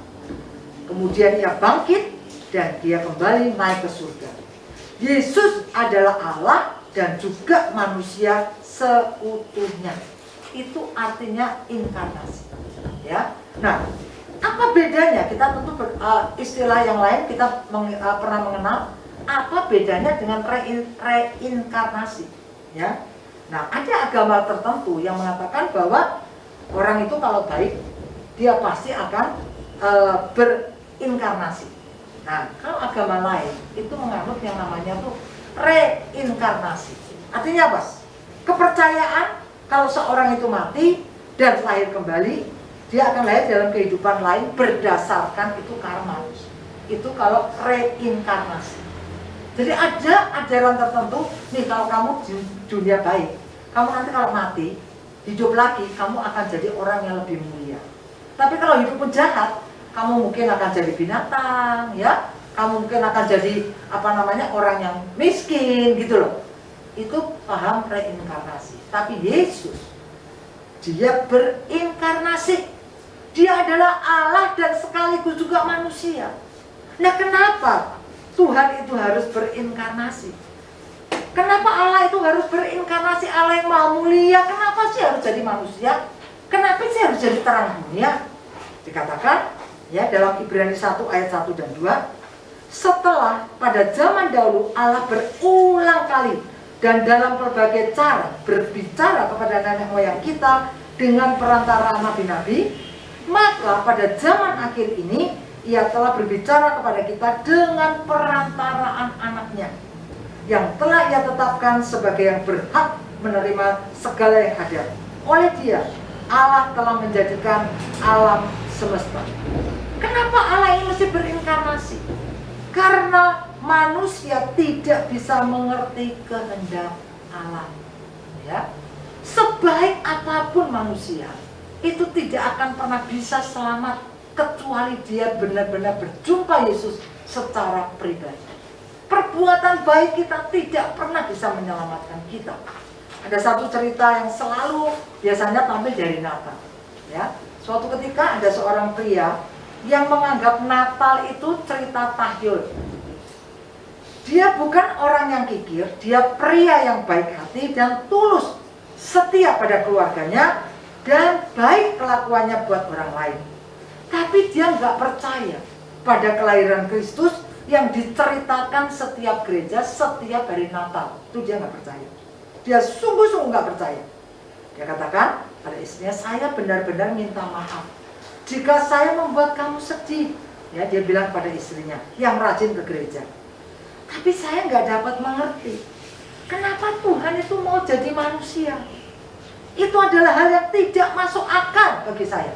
Kemudian ia bangkit dan dia kembali naik ke surga. Yesus adalah Allah dan juga manusia seutuhnya. Itu artinya inkarnasi. Ya. Nah, apa bedanya? Kita tentu istilah yang lain kita pernah mengenal. Apa bedanya dengan reinkarnasi? Ya. Nah, ada agama tertentu yang mengatakan bahwa orang itu kalau baik, dia pasti akan berinkarnasi. Nah, kalau agama lain itu menganut yang namanya tuh reinkarnasi. Artinya apa? Kepercayaan kalau seorang itu mati dan lahir kembali, dia akan lahir dalam kehidupan lain berdasarkan itu karma. Itu kalau reinkarnasi. Jadi ada ajaran tertentu, nih kalau kamu di dunia baik, kamu nanti kalau mati, hidup lagi, kamu akan jadi orang yang lebih mulia. Tapi kalau hidup jahat, kamu mungkin akan jadi binatang, ya. Kamu mungkin akan jadi orang yang miskin gitu loh. Itu paham reinkarnasi. Tapi Yesus, dia berinkarnasi. Dia adalah Allah dan sekaligus juga manusia. Nah, kenapa Tuhan itu harus berinkarnasi? Kenapa Allah itu harus berinkarnasi? Allah yang maha mulia, kenapa sih harus jadi manusia? Kenapa sih harus jadi terang dunia? Dikatakan ya dalam Ibrani 1 ayat 1 dan 2, Setelah pada zaman dahulu Allah berulang kali dan dalam berbagai cara berbicara kepada nenek moyang kita dengan perantara nabi-nabi, maka pada zaman akhir ini Ia telah berbicara kepada kita dengan perantaraan anaknya yang telah Ia tetapkan sebagai yang berhak menerima segala yang ada. Oleh Dia, Allah telah menjadikan alam semesta. Kenapa Allah ini mesti berinkarnasi? Karena manusia tidak bisa mengerti kehendak Allah. Ya, sebaik apapun manusia, itu tidak akan pernah bisa selamat kecuali dia benar-benar berjumpa Yesus secara pribadi. Perbuatan baik kita tidak pernah bisa menyelamatkan kita. Ada satu cerita yang selalu biasanya tampil dari Natal. Ya, suatu ketika ada seorang pria yang menganggap Natal itu cerita tahyul. Dia bukan orang yang kikir, dia pria yang baik hati dan tulus, setia pada keluarganya dan baik kelakuannya buat orang lain. Tapi dia nggak percaya pada kelahiran Kristus yang diceritakan setiap gereja setiap hari Natal. Itu dia nggak percaya. Dia sungguh-sungguh nggak percaya. Dia katakan pada istrinya, saya benar-benar minta maaf jika saya membuat kamu sedih. Ya, dia bilang pada istrinya yang rajin ke gereja. Tapi saya nggak dapat mengerti kenapa Tuhan itu mau jadi manusia. Itu adalah hal yang tidak masuk akal bagi saya.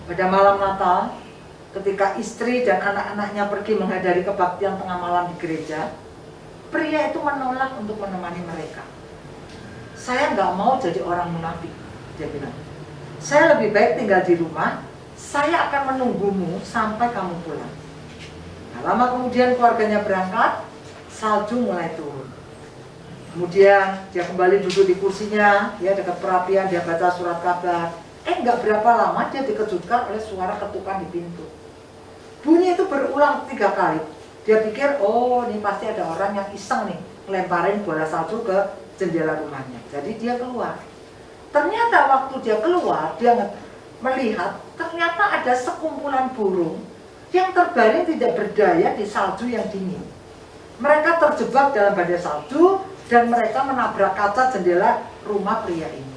Pada malam Natal, ketika istri dan anak-anaknya pergi menghadiri kebaktian tengah malam di gereja, pria itu menolak untuk menemani mereka. Saya nggak mau jadi orang munafik, dia bilang. Saya lebih baik tinggal di rumah, saya akan menunggumu sampai kamu pulang. Nah, lama kemudian keluarganya berangkat, salju mulai turun. Kemudian dia kembali duduk di kursinya, dia dekat perapian, dia baca surat kabar. Nggak berapa lama dia dikejutkan oleh suara ketukan di pintu. Bunyi itu berulang 3 kali. Dia pikir, oh ini pasti ada orang yang iseng nih, ngelemparin bola salju ke jendela rumahnya. Jadi dia keluar. Ternyata waktu dia keluar, dia melihat ternyata ada sekumpulan burung yang terbaring tidak berdaya di salju yang dingin. Mereka terjebak dalam badai salju dan mereka menabrak kaca jendela rumah pria ini.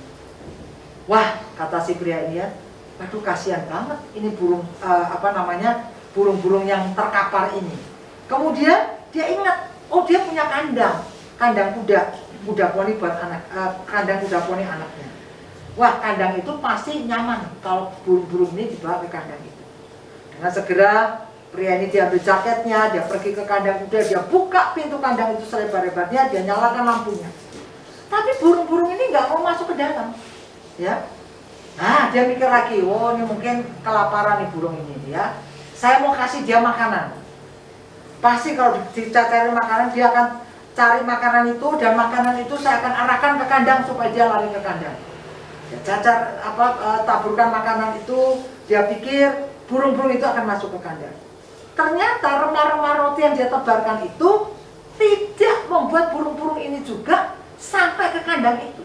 Wah, kata si pria ini ya, aduh kasihan banget ini burung burung-burung yang terkapar ini. Kemudian dia ingat, oh dia punya kandang kuda poni buat kandang kuda poni anaknya. Wah, kandang itu pasti nyaman kalau burung-burung ini dibawa ke kandang itu. Dengan segera pria ini diambil jaketnya, dia pergi ke kandang kuda, dia buka pintu kandang itu selebar-lebarnya, dia nyalakan lampunya. Tapi burung-burung ini nggak mau masuk ke dalam. Ya, nah dia mikir lagi, oh ini mungkin kelaparan nih burung ini ya. Saya mau kasih dia makanan. Pasti kalau dicari makanan dia akan cari makanan itu dan makanan itu saya akan arahkan ke kandang supaya dia lari ke kandang. Dia cacar taburkan makanan itu, dia pikir burung-burung itu akan masuk ke kandang. Ternyata remah-remah roti yang dia tebarkan itu tidak membuat burung-burung ini juga sampai ke kandang itu.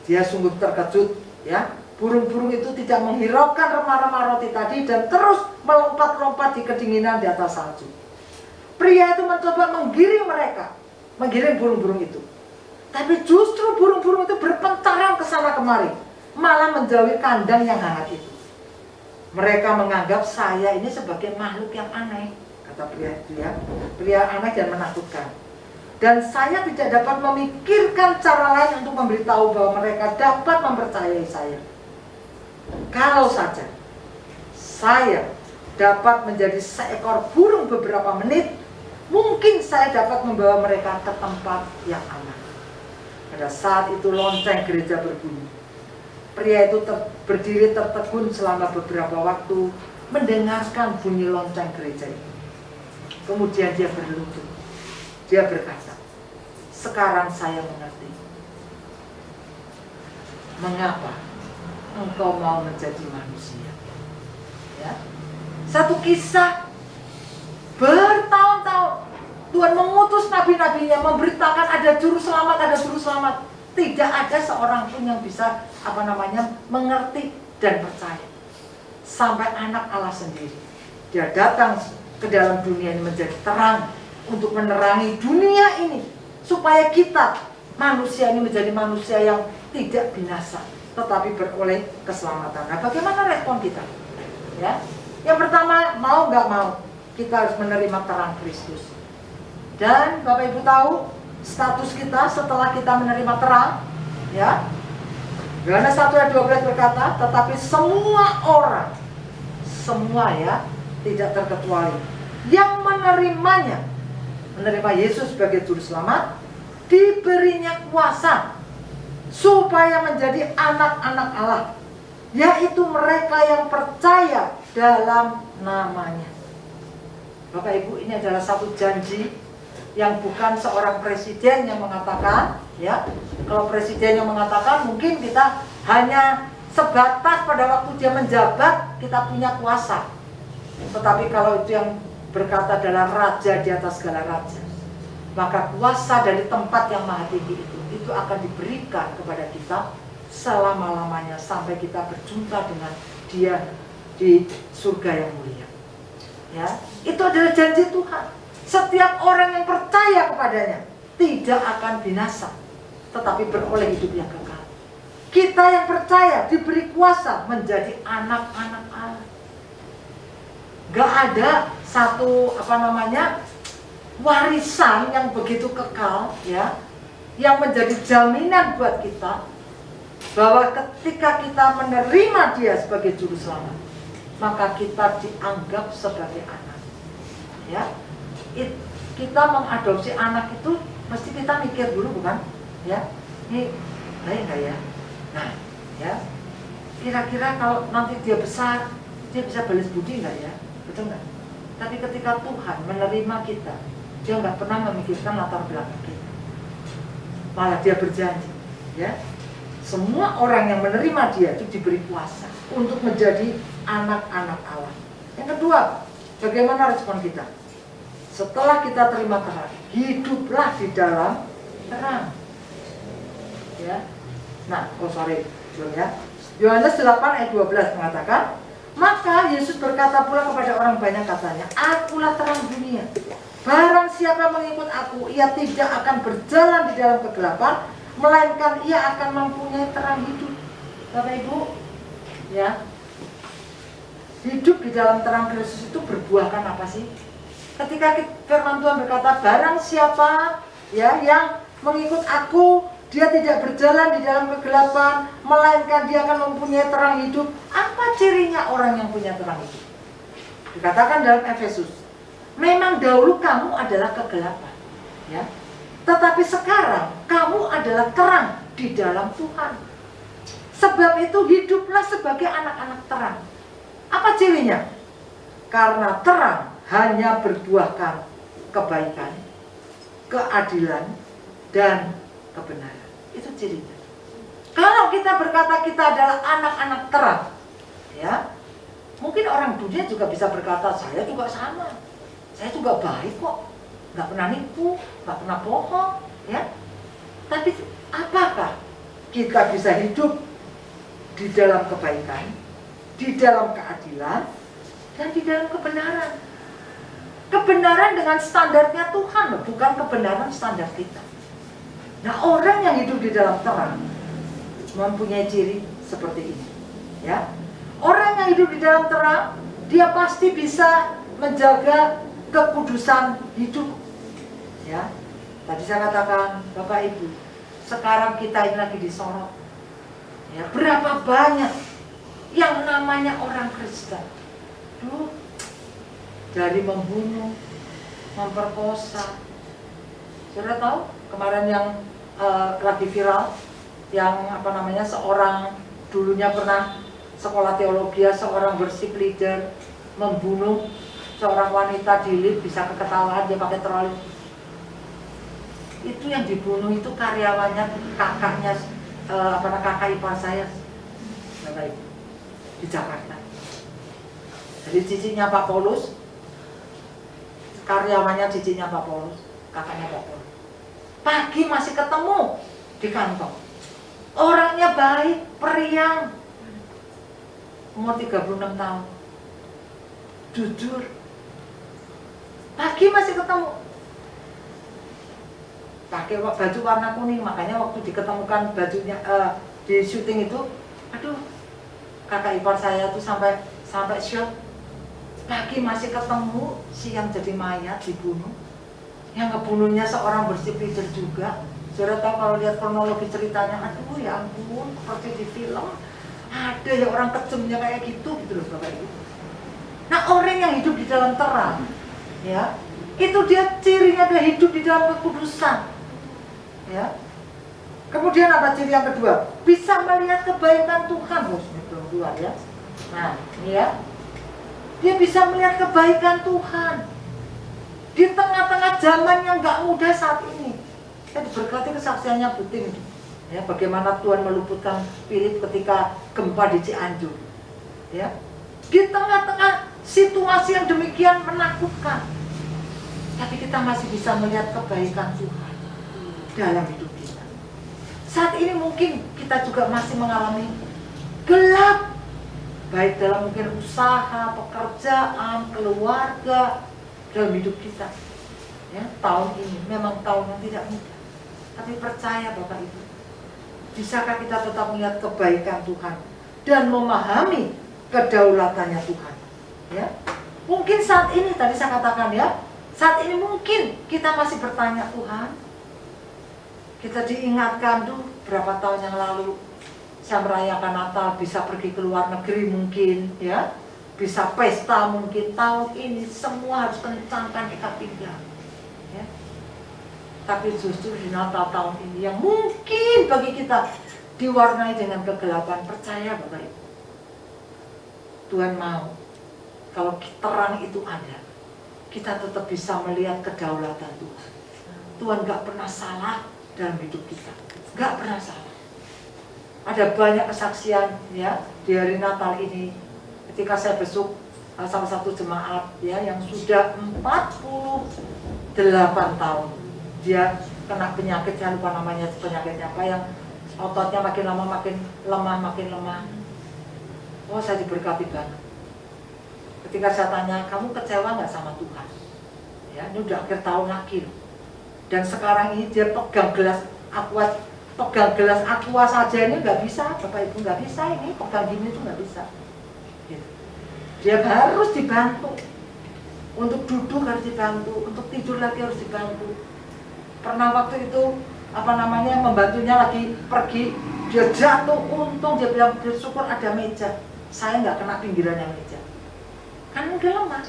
Dia sungguh terkejut, ya. Burung-burung itu tidak menghiraukan remah-remah roti tadi dan terus melompat-lompat di kedinginan di atas salju. Pria itu mencoba menggiring burung-burung itu. Tapi justru burung-burung itu berpencaran ke sana kemari, malah menjauhi kandang yang hangat itu. Mereka menganggap saya ini sebagai makhluk yang aneh, kata pria itu ya. Pria aneh dan menakutkan. Dan saya tidak dapat memikirkan cara lain untuk memberitahu bahwa mereka dapat mempercayai saya. Kalau saja saya dapat menjadi seekor burung beberapa menit, mungkin saya dapat membawa mereka ke tempat yang aman. Pada saat itu lonceng gereja berbunyi. Pria itu berdiri tertegun selama beberapa waktu mendengarkan bunyi lonceng gereja itu. Kemudian dia berlutut. Dia berkata, sekarang saya mengerti mengapa engkau mau menjadi manusia. Ya. Satu kisah bertahun-tahun Tuhan mengutus nabi-nabinya memberitakan ada juru selamat. Tidak ada seorang pun yang bisa mengerti dan percaya. Sampai anak Allah sendiri Dia datang ke dalam dunia ini menjadi terang untuk menerangi dunia ini supaya kita manusia ini menjadi manusia yang tidak binasa tetapi beroleh keselamatan. Nah, bagaimana respon kita? Ya, yang pertama, mau nggak mau kita harus menerima terang Kristus. Dan Bapak Ibu tahu status kita setelah kita menerima terang, ya. Yohanes 1 ayat 12 berkata, tetapi semua orang, semua ya, tidak terkecuali, yang menerimanya, menerima Yesus sebagai juru selamat, diberinya kuasa supaya menjadi anak-anak Allah, yaitu mereka yang percaya dalam namanya. Bapak Ibu, ini adalah satu janji yang bukan seorang presiden yang mengatakan, ya. Kalau presiden yang mengatakan, mungkin kita hanya sebatas pada waktu dia menjabat kita punya kuasa. Tetapi kalau itu yang berkata adalah raja di atas segala raja, maka kuasa dari tempat yang maha tinggi itu akan diberikan kepada kita selama-lamanya sampai kita berjumpa dengan dia di surga yang mulia. Ya, itu adalah janji Tuhan. Setiap orang yang percaya kepadanya tidak akan binasa, tetapi beroleh hidup yang kekal. Kita yang percaya diberi kuasa menjadi anak-anak Allah. Gak ada satu warisan yang begitu kekal, ya, yang menjadi jaminan buat kita bahwa ketika kita menerima dia sebagai juru selamat, maka kita dianggap sebagai anak. Ya, kita mengadopsi anak itu mesti kita mikir dulu, bukan? Ya, ini baik nggak ya? Nah, ya, kira-kira kalau nanti dia besar, dia bisa balas budi nggak ya? Betul nggak? Tapi ketika Tuhan menerima kita, dia nggak pernah memikirkan latar belakang kita. Malah dia berjanji, ya, semua orang yang menerima dia itu diberi kuasa untuk menjadi anak-anak Allah. Yang kedua, bagaimana respon kita? Setelah kita terima terang, hiduplah di dalam terang. Ya. Nah, ya. Yohanes 8 ayat 12 mengatakan, maka Yesus berkata pula kepada orang banyak katanya, akulah terang dunia. Barang siapa mengikut aku, ia tidak akan berjalan di dalam kegelapan, melainkan ia akan mempunyai terang hidup. Bapak Ibu, ya, hidup di dalam terang Kristus itu berbuahkan apa sih? Ketika firman Tuhan berkata, barang siapa, ya, yang mengikut aku, dia tidak berjalan di dalam kegelapan, melainkan dia akan mempunyai terang hidup. Apa cirinya orang yang punya terang hidup? Dikatakan dalam Efesus, memang dahulu kamu adalah kegelapan, ya, tetapi sekarang kamu adalah terang di dalam Tuhan. Sebab itu hiduplah sebagai anak-anak terang. Apa cirinya? Karena terang hanya berbuahkan kebaikan, keadilan, dan kebenaran. Itu cirinya. Kalau kita berkata kita adalah anak-anak terang, ya, mungkin orang dunia juga bisa berkata, saya juga sama, saya juga baik kok, nggak pernah nipu, nggak pernah bohong, ya. Tapi apakah kita bisa hidup di dalam kebaikan, di dalam keadilan, dan di dalam kebenaran? Kebenaran dengan standarnya Tuhan, bukan kebenaran standar kita. Nah, orang yang hidup di dalam terang mempunyai ciri seperti ini, ya. Orang yang hidup di dalam terang, dia pasti bisa menjaga kekudusan hidup, ya. Tadi saya katakan, Bapak Ibu, sekarang kita ini lagi disorot, ya. Berapa banyak yang namanya orang Kristen, dari membunuh, memperkosa. Saudara tahu kemarin yang lagi viral, yang seorang dulunya pernah sekolah teologi, seorang worship leader membunuh seorang wanita di lift, bisa keketahuan dia pakai troli. Itu yang dibunuh itu karyawannya, kakaknya, kakak ipar saya, di Jakarta. Jadi cicinya Pak Paulus, karyawannya cicinya Pak Paulus, kakaknya Pak Paulus. Pagi masih ketemu di kantor. Orangnya baik, periang, umur 36 tahun. jujur. Pagi masih ketemu. Pakai baju warna kuning, makanya waktu diketemukan bajunya di syuting itu, aduh, kakak ipar saya tuh sampai shock. Pagi masih ketemu, siang jadi mayat dibunuh. Yang ngebunuhnya seorang bersih leader juga. Saudara tahu kalau lihat kronologi ceritanya, aduh ya ampun, seperti di film. Ada ya orang kejamnya kayak gitu loh Bapak Ibu. Nah, orang yang hidup di dalam terang, ya, itu dia cirinya dia hidup di dalam kekudusan. Ya. Kemudian apa ciri yang kedua? Bisa melihat kebaikan Tuhan, kedua ya. Nah, ini ya. Dia bisa melihat kebaikan Tuhan di tengah-tengah zaman yang nggak mudah saat ini. Saya diberkati kesaksiannya Butin. Ya, bagaimana Tuhan meluputkan Philip ketika gempa di Cianjur. Ya. Di tengah-tengah situasi yang demikian menakutkan, tapi kita masih bisa melihat kebaikan Tuhan dalam hidup kita. Saat ini mungkin kita juga masih mengalami gelap, baik dalam mungkin usaha, pekerjaan, keluarga, dalam hidup kita. Ya, tahun ini memang tahun yang tidak mudah, tapi percaya Bapak Ibu, bisakah kita tetap melihat kebaikan Tuhan dan memahami kedaulatannya Tuhan? Ya, mungkin saat ini tadi saya katakan ya, saat ini mungkin kita masih bertanya, Tuhan, kita diingatkan tuh berapa tahun yang lalu saya merayakan Natal, bisa pergi ke luar negeri mungkin, ya, bisa pesta mungkin. Tahun ini semua harus kencangkan ikat pinggang, ya. Tapi justru di Natal tahun ini yang mungkin bagi kita diwarnai dengan kegelapan, percaya Bapak Ibu, Tuhan mau kalau terang itu ada, kita tetap bisa melihat kedaulatan Tuhan. Tuhan gak pernah salah dalam hidup kita, gak pernah salah. Ada banyak kesaksian ya di hari Natal ini. Ketika saya besuk salah satu jemaat ya yang sudah 48 tahun, dia kena penyakit, saya lupa namanya penyakitnya apa, yang ototnya makin lama makin lemah. Oh, saya diberkati banget. Ketika saya tanya, kamu kecewa nggak sama Tuhan? Ya, ini udah akhir tahun lagi loh. Dan sekarang ini dia pegang gelas aqua saja ini nggak bisa, Bapak Ibu, nggak bisa ini, pegang gini tuh nggak bisa. Gitu. Dia harus dibantu, untuk duduk harus dibantu, untuk tidur lagi harus dibantu. Pernah waktu itu membantunya lagi pergi, dia jatuh, untung dia bilang bersyukur ada meja, saya nggak kena pinggirannya meja. Kan udah lemah.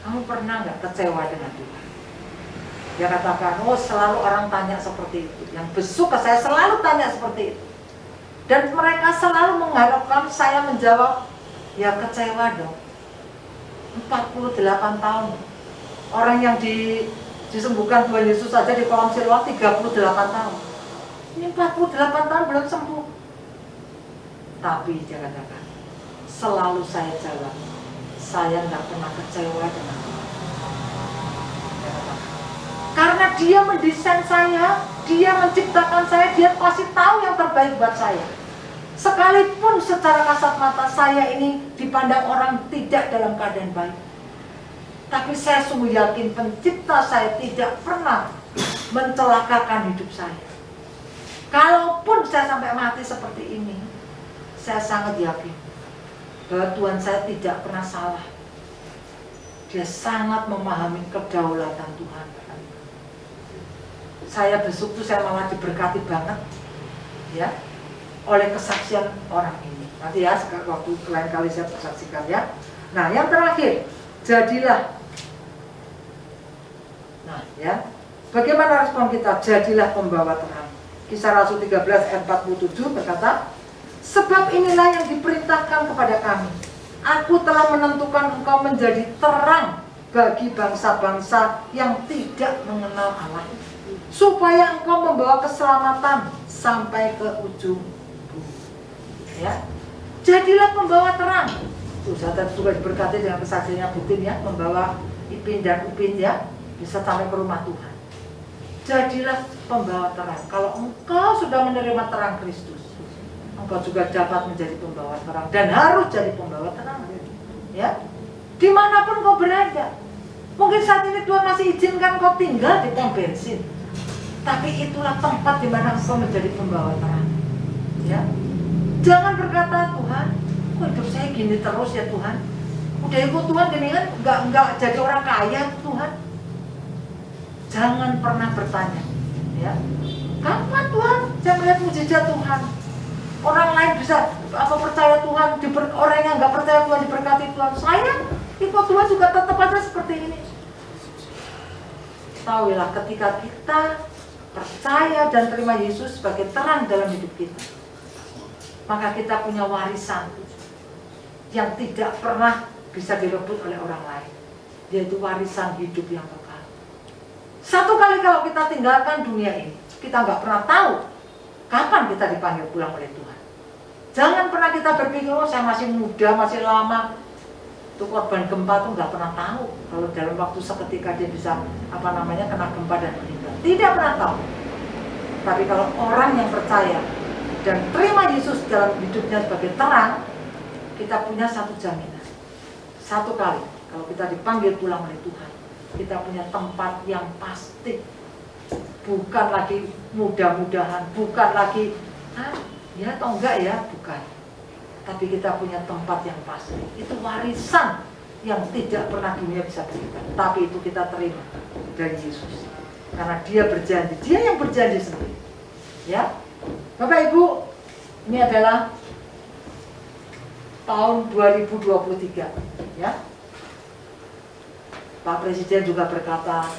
Kamu pernah nggak kecewa dengan Tuhan? Dia katakan, oh selalu orang tanya seperti itu. Yang besuk ke saya selalu tanya seperti itu. Dan mereka selalu mengharapkan saya menjawab, ya kecewa dong. 48 tahun. Orang yang disembuhkan Tuhan Yesus saja di kolong Siloam 38 tahun. Ini 48 tahun belum sembuh. Tapi dia katakan, selalu saya jawab, saya nggak pernah kecewa dengan Tuhan. Karena dia mendesain saya, dia menciptakan saya, dia pasti tahu yang terbaik buat saya. Sekalipun secara kasat mata saya ini dipandang orang tidak dalam keadaan baik, tapi saya sungguh yakin pencipta saya tidak pernah mencelakakan hidup saya. Kalaupun saya sampai mati seperti ini, saya sangat yakin bahwa Tuhan saya tidak pernah salah. Dia sangat memahami kedaulatan Tuhan. Saya besok tuh saya malah diberkati banget ya oleh kesaksian orang ini. Nanti ya waktu lain kali saya saksikan ya. Nah, yang terakhir, jadilah. Nah, ya. Bagaimana respon kita? Jadilah pembawa terang. Kisah Rasul 13 ayat 47 berkata, sebab inilah yang diperintahkan kepada kami. Aku telah menentukan engkau menjadi terang bagi bangsa-bangsa yang tidak mengenal Allah, supaya engkau membawa keselamatan sampai ke ujung bumi. Ya, jadilah pembawa terang. Tuh, saya juga diberkati dengan kesaksiannya Butin ya, membawa Ipin dan Upin ya, bisa sampai ke rumah Tuhan. Jadilah pembawa terang. Kalau engkau sudah menerima terang Kristus, engkau juga dapat menjadi pembawa terang dan harus jadi pembawa terang. Ya, Dimanapun kau berada. Mungkin saat ini Tuhan masih izinkan kau tinggal di pom bensin, tapi itulah tempat di mana engkau menjadi pembawa terang. Ya, jangan berkata, Tuhan, kok hidup saya gini terus ya Tuhan. Udah ikut Tuhan gini kan, nggak jadi orang kaya Tuhan. Jangan pernah bertanya, ya, kapan Tuhan saya melihat mujizat Tuhan? Orang lain bisa percaya Tuhan, orang yang nggak percaya Tuhan diberkati Tuhan. Saya ikut Tuhan juga tetap aja seperti ini. Tahuilah, ketika kita percaya dan terima Yesus sebagai terang dalam hidup kita, maka kita punya warisan yang tidak pernah bisa direbut oleh orang lain, yaitu warisan hidup yang kekal. Satu kali kalau kita tinggalkan dunia ini, kita nggak pernah tahu kapan kita dipanggil pulang oleh Tuhan. Jangan pernah kita berpikir, oh saya masih muda, masih lama. Itu korban gempa tuh nggak pernah tahu kalau dalam waktu seketika dia bisa kena gempa dan meninggal. Tidak pernah tahu. Tapi kalau orang yang percaya dan terima Yesus dalam hidupnya sebagai terang, kita punya satu jaminan. Satu kali kalau kita dipanggil pulang oleh Tuhan, kita punya tempat yang pasti. Bukan lagi mudah-mudahan, bukan lagi ya atau enggak ya, bukan. Tapi kita punya tempat yang pasti. Itu warisan yang tidak pernah dunia bisa berikan. Tapi itu kita terima dari Yesus. Karena dia berjanji, dia yang berjanji sendiri. Ya, Bapak Ibu, ini adalah tahun 2023. Ya, Pak Presiden juga berkata,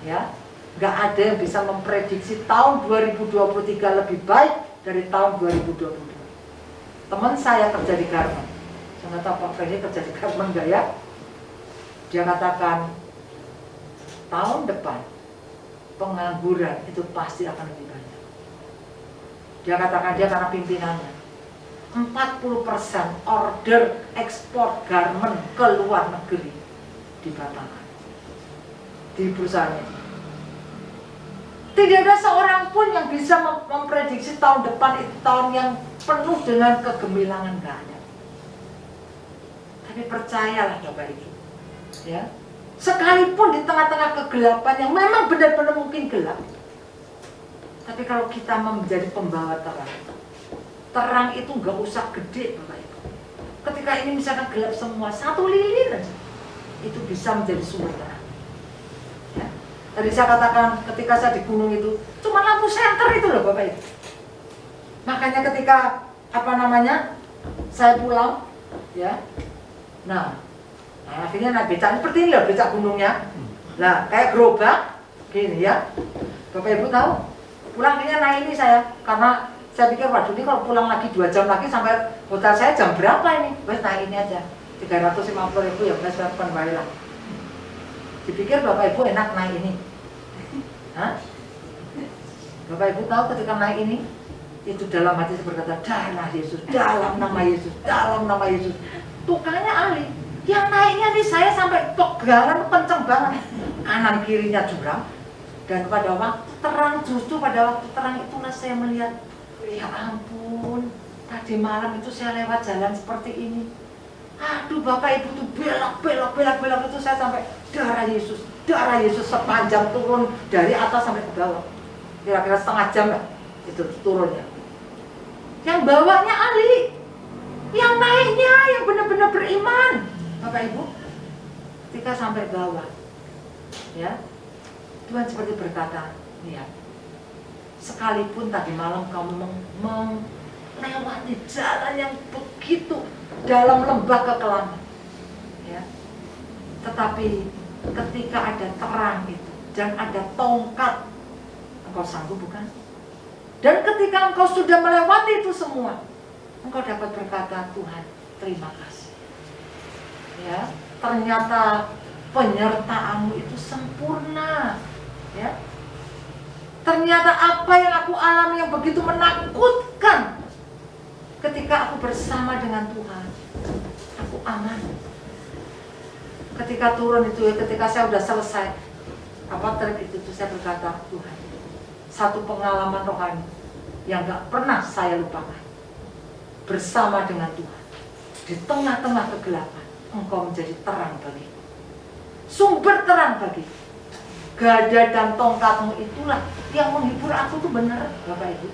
ya, nggak ada yang bisa memprediksi tahun 2023 lebih baik dari tahun 2022. Teman saya kerja di garmen, saya nggak tahu Pak Freddy kerja di garmen nggak ya? Dia katakan tahun depan pengangguran itu pasti akan lebih banyak. Dia katakan dia karena pimpinannya 40% order ekspor garmen ke luar negeri dibatalkan di perusahaannya. Tidak ada seorang pun yang bisa memprediksi tahun depan itu tahun yang penuh dengan kegemilangan, nggak ada. Tapi percayalah Bapak Ibu, ya, sekalipun di tengah-tengah kegelapan yang memang benar-benar mungkin gelap, tapi kalau kita menjadi pembawa terang, terang itu nggak usah gede Bapak Ibu. Ketika ini misalkan gelap semua, satu lilin aja, itu bisa menjadi sumber terang. Ya. Tadi saya katakan ketika saya di gunung itu cuma lampu senter itu loh Bapak Ibu. Makanya ketika saya pulang, ya, nah akhirnya naik becak seperti ini loh, becak gunungnya. Nah kayak gerobak gini ya, Bapak Ibu tahu. Pulang akhirnya naik ini saya, karena saya pikir waduh ini kalau pulang lagi 2 jam lagi sampai hotel saya jam berapa ini? Wes naik ini aja, 350.000 ya, wes berapa lah. Dipikir Bapak Ibu enak naik ini. Hah? Bapak Ibu tahu ketika naik ini, itu dalam hati saya berkata, darah Yesus, dalam nama Yesus, dalam nama Yesus. Tukangnya ahli, yang naiknya nih saya sampai pegangan kenceng banget, kanan kirinya jurang. Dan pada waktu terang, justru pada waktu terang itulah saya melihat, ya ampun, tadi malam itu saya lewat jalan seperti ini. Aduh Bapak Ibu tuh belok itu saya sampai darah Yesus sepanjang turun dari atas sampai ke bawah. Kira-kira setengah jam lah itu turunnya. Yang bawanya ahli, yang naiknya yang benar-benar beriman. Bapak Ibu, ketika sampai bawah, ya, Tuhan seperti berkata, lihat, sekalipun tadi malam kamu melewati jalan yang begitu dalam lembah kekelaman, ya, tetapi ketika ada terang itu dan ada tongkat, engkau sanggup bukan? Dan ketika engkau sudah melewati itu semua, engkau dapat berkata, Tuhan, terima kasih. Ya, ternyata penyertaanmu itu sempurna. Ya, ternyata apa yang aku alami yang begitu menakutkan, ketika aku bersama dengan Tuhan, aku aman. Ketika turun itu, ketika saya sudah selesai trip itu, saya berkata, Tuhan, satu pengalaman rohani yang gak pernah saya lupakan. Bersama dengan Tuhan, di tengah-tengah kegelapan, Engkau menjadi terang bagiku, sumber terang bagiku. Gada dan tongkatmu itulah yang menghibur aku tuh benar, Bapak Ibu.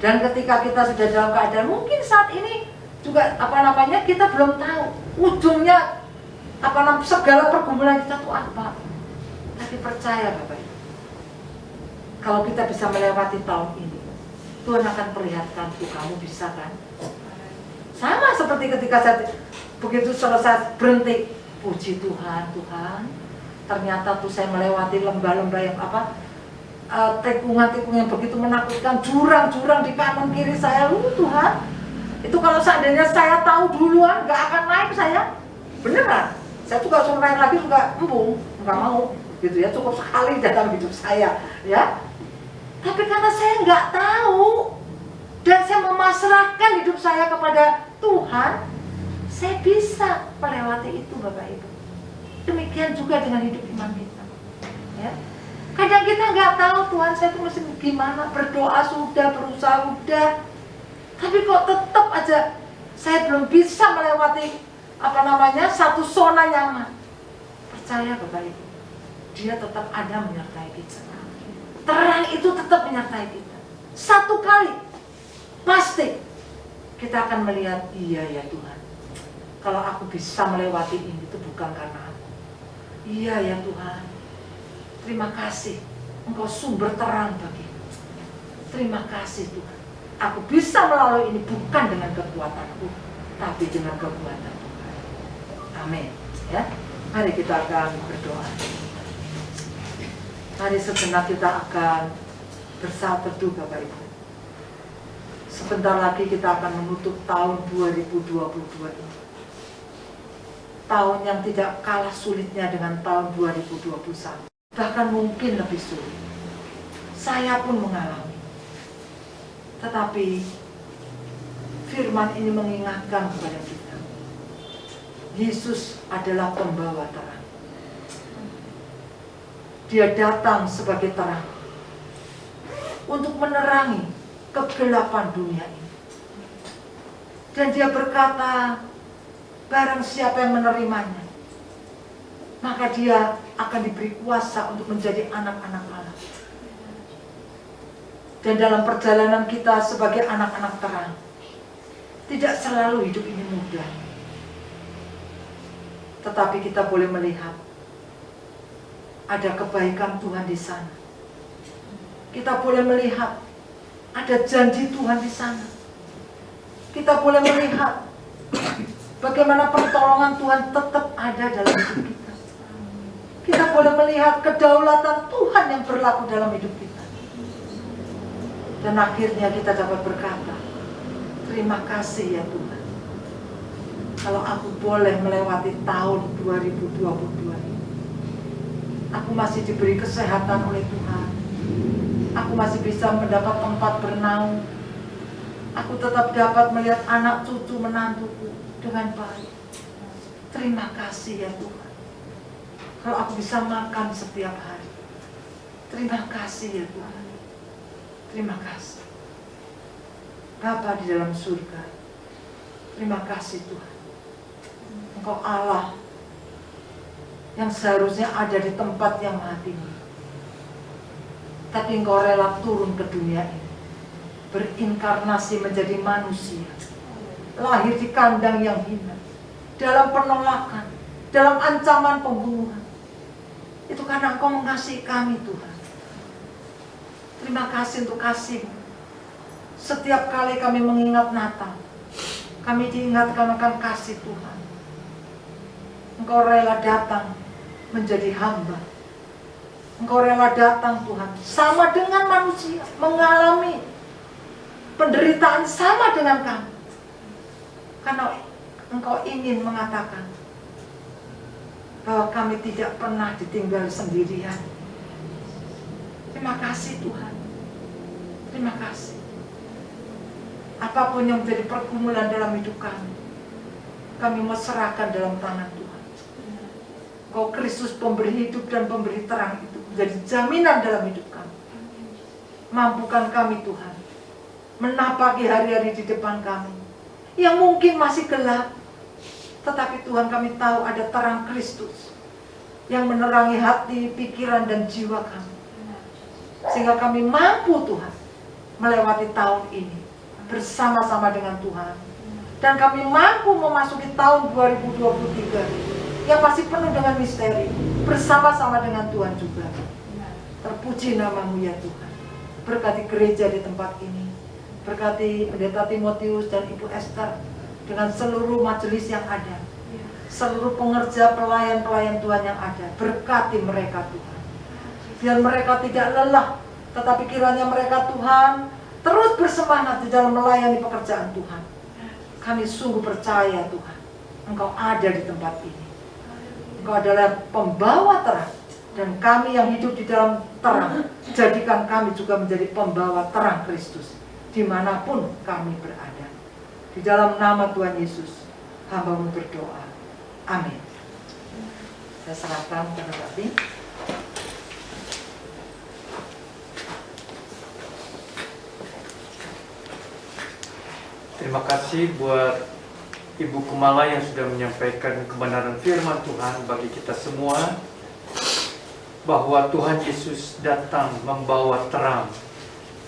Dan ketika kita sudah dalam keadaan mungkin saat ini juga kita belum tahu ujungnya segala pergumulan kita tuh apa. Tapi percaya Bapak Ibu, kalau kita bisa melewati tahun ini, Tuhan akan perlihatkan tuh kamu bisa kan. Sama seperti ketika saya begitu selesai berhenti, puji Tuhan, ternyata tuh saya melewati lembah-lembah yang tikungan-tikungan yang begitu menakutkan, jurang-jurang di kanan kiri saya. Tuhan, itu kalau seandainya saya tahu duluan nggak akan naik saya, beneran. Saya juga suruh naik lagi juga nggak mau, gitu ya, cukup sekali dalam hidup saya, ya. Tapi karena saya nggak tahu dan saya memasrahkan hidup saya kepada Tuhan, saya bisa melewati itu, Bapak Ibu. Demikian juga dengan hidup iman kita, ya. Kadang kita nggak tahu Tuhan saya tuh mesti gimana, berdoa sudah, berusaha sudah, tapi kok tetap aja saya belum bisa melewati satu zona nyaman. Percaya Bapak Ibu, Dia tetap ada menyertai kita. Terang itu tetap menyertai kita. Satu kali pasti kita akan melihat, iya ya Tuhan, kalau aku bisa melewati ini itu bukan karena aku. Iya ya Tuhan, terima kasih, Engkau sumber terang bagiku. Terima kasih Tuhan, aku bisa melalui ini bukan dengan kekuatanku, tapi dengan kekuatan Tuhan. Amin. Ya, mari kita akan berdoa. Mari sejenak kita akan bersatu teduh Bapak Ibu. Sebentar lagi kita akan menutup tahun 2022 ini. Tahun yang tidak kalah sulitnya dengan tahun 2021. Bahkan mungkin lebih sulit. Saya pun mengalami. Tetapi firman ini mengingatkan kepada kita, Yesus adalah pembawa terang. Dia datang sebagai terang untuk menerangi kegelapan dunia ini. Dan Dia berkata, barang siapa yang menerimanya, maka dia akan diberi kuasa untuk menjadi anak-anak Allah. Dan dalam perjalanan kita sebagai anak-anak terang, tidak selalu hidup ini mudah. Tetapi kita boleh melihat ada kebaikan Tuhan di sana. Kita boleh melihat ada janji Tuhan di sana. Kita boleh melihat bagaimana pertolongan Tuhan tetap ada dalam hidup kita. Kita boleh melihat kedaulatan Tuhan yang berlaku dalam hidup kita. Dan akhirnya kita dapat berkata, terima kasih ya Tuhan, kalau aku boleh melewati tahun 2022 ini. Aku masih diberi kesehatan oleh Tuhan. Aku masih bisa mendapat tempat bernaung. Aku tetap dapat melihat anak cucu menantuku dengan baik. Terima kasih ya Tuhan, kalau aku bisa makan setiap hari. Terima kasih ya Tuhan. Terima kasih Bapa di dalam surga. Terima kasih Tuhan, Engkau Allah yang seharusnya ada di tempat yang maha tinggi, tapi Engkau rela turun ke dunia ini, berinkarnasi menjadi manusia, lahir di kandang yang hina, dalam penolakan, dalam ancaman pembunuhan. Itu karena Engkau mengasihi kami Tuhan. Terima kasih untuk kasih-Mu. Setiap kali kami mengingat Natal, kami diingatkan akan kasih Tuhan. Engkau rela datang menjadi hamba. Engkau rela datang Tuhan, sama dengan manusia, mengalami penderitaan sama dengan kami. Karena Engkau ingin mengatakan bahwa kami tidak pernah ditinggal sendirian. Terima kasih Tuhan. Terima kasih. Apapun yang menjadi pergumulan dalam hidup kami mau serahkan dalam tangan Tuhan. Engkau Kristus pemberi hidup dan pemberi terang itu menjadi jaminan dalam hidup kami. Mampukan kami Tuhan menapaki hari-hari di depan kami yang mungkin masih gelap, Tetapi Tuhan, kami tahu ada terang Kristus yang menerangi hati, pikiran, dan jiwa kami. Sehingga kami mampu Tuhan melewati tahun ini bersama-sama dengan Tuhan. Dan kami mampu memasuki tahun 2023 yang masih penuh dengan misteri bersama-sama dengan Tuhan juga. Terpuji nama-Mu ya Tuhan. Berkati gereja di tempat ini. Berkati Pendeta Timotius dan Ibu Esther dengan seluruh majelis yang ada. Seluruh pengerja pelayan-pelayan Tuhan yang ada. Berkati mereka Tuhan. Biar mereka tidak lelah, tetapi kiranya mereka Tuhan terus bersemangat di dalam melayani pekerjaan Tuhan. Kami sungguh percaya Tuhan, Engkau ada di tempat ini. Engkau adalah pembawa terang. Dan kami yang hidup di dalam terang, jadikan kami juga menjadi pembawa terang Kristus dimanapun kami berada. Di dalam nama Tuhan Yesus, hamba-Mu berdoa. Amin. Saya serahkan kepada Bapak. Terima kasih buat Ibu Kumala yang sudah menyampaikan kebenaran firman Tuhan bagi kita semua, bahwa Tuhan Yesus datang membawa terang,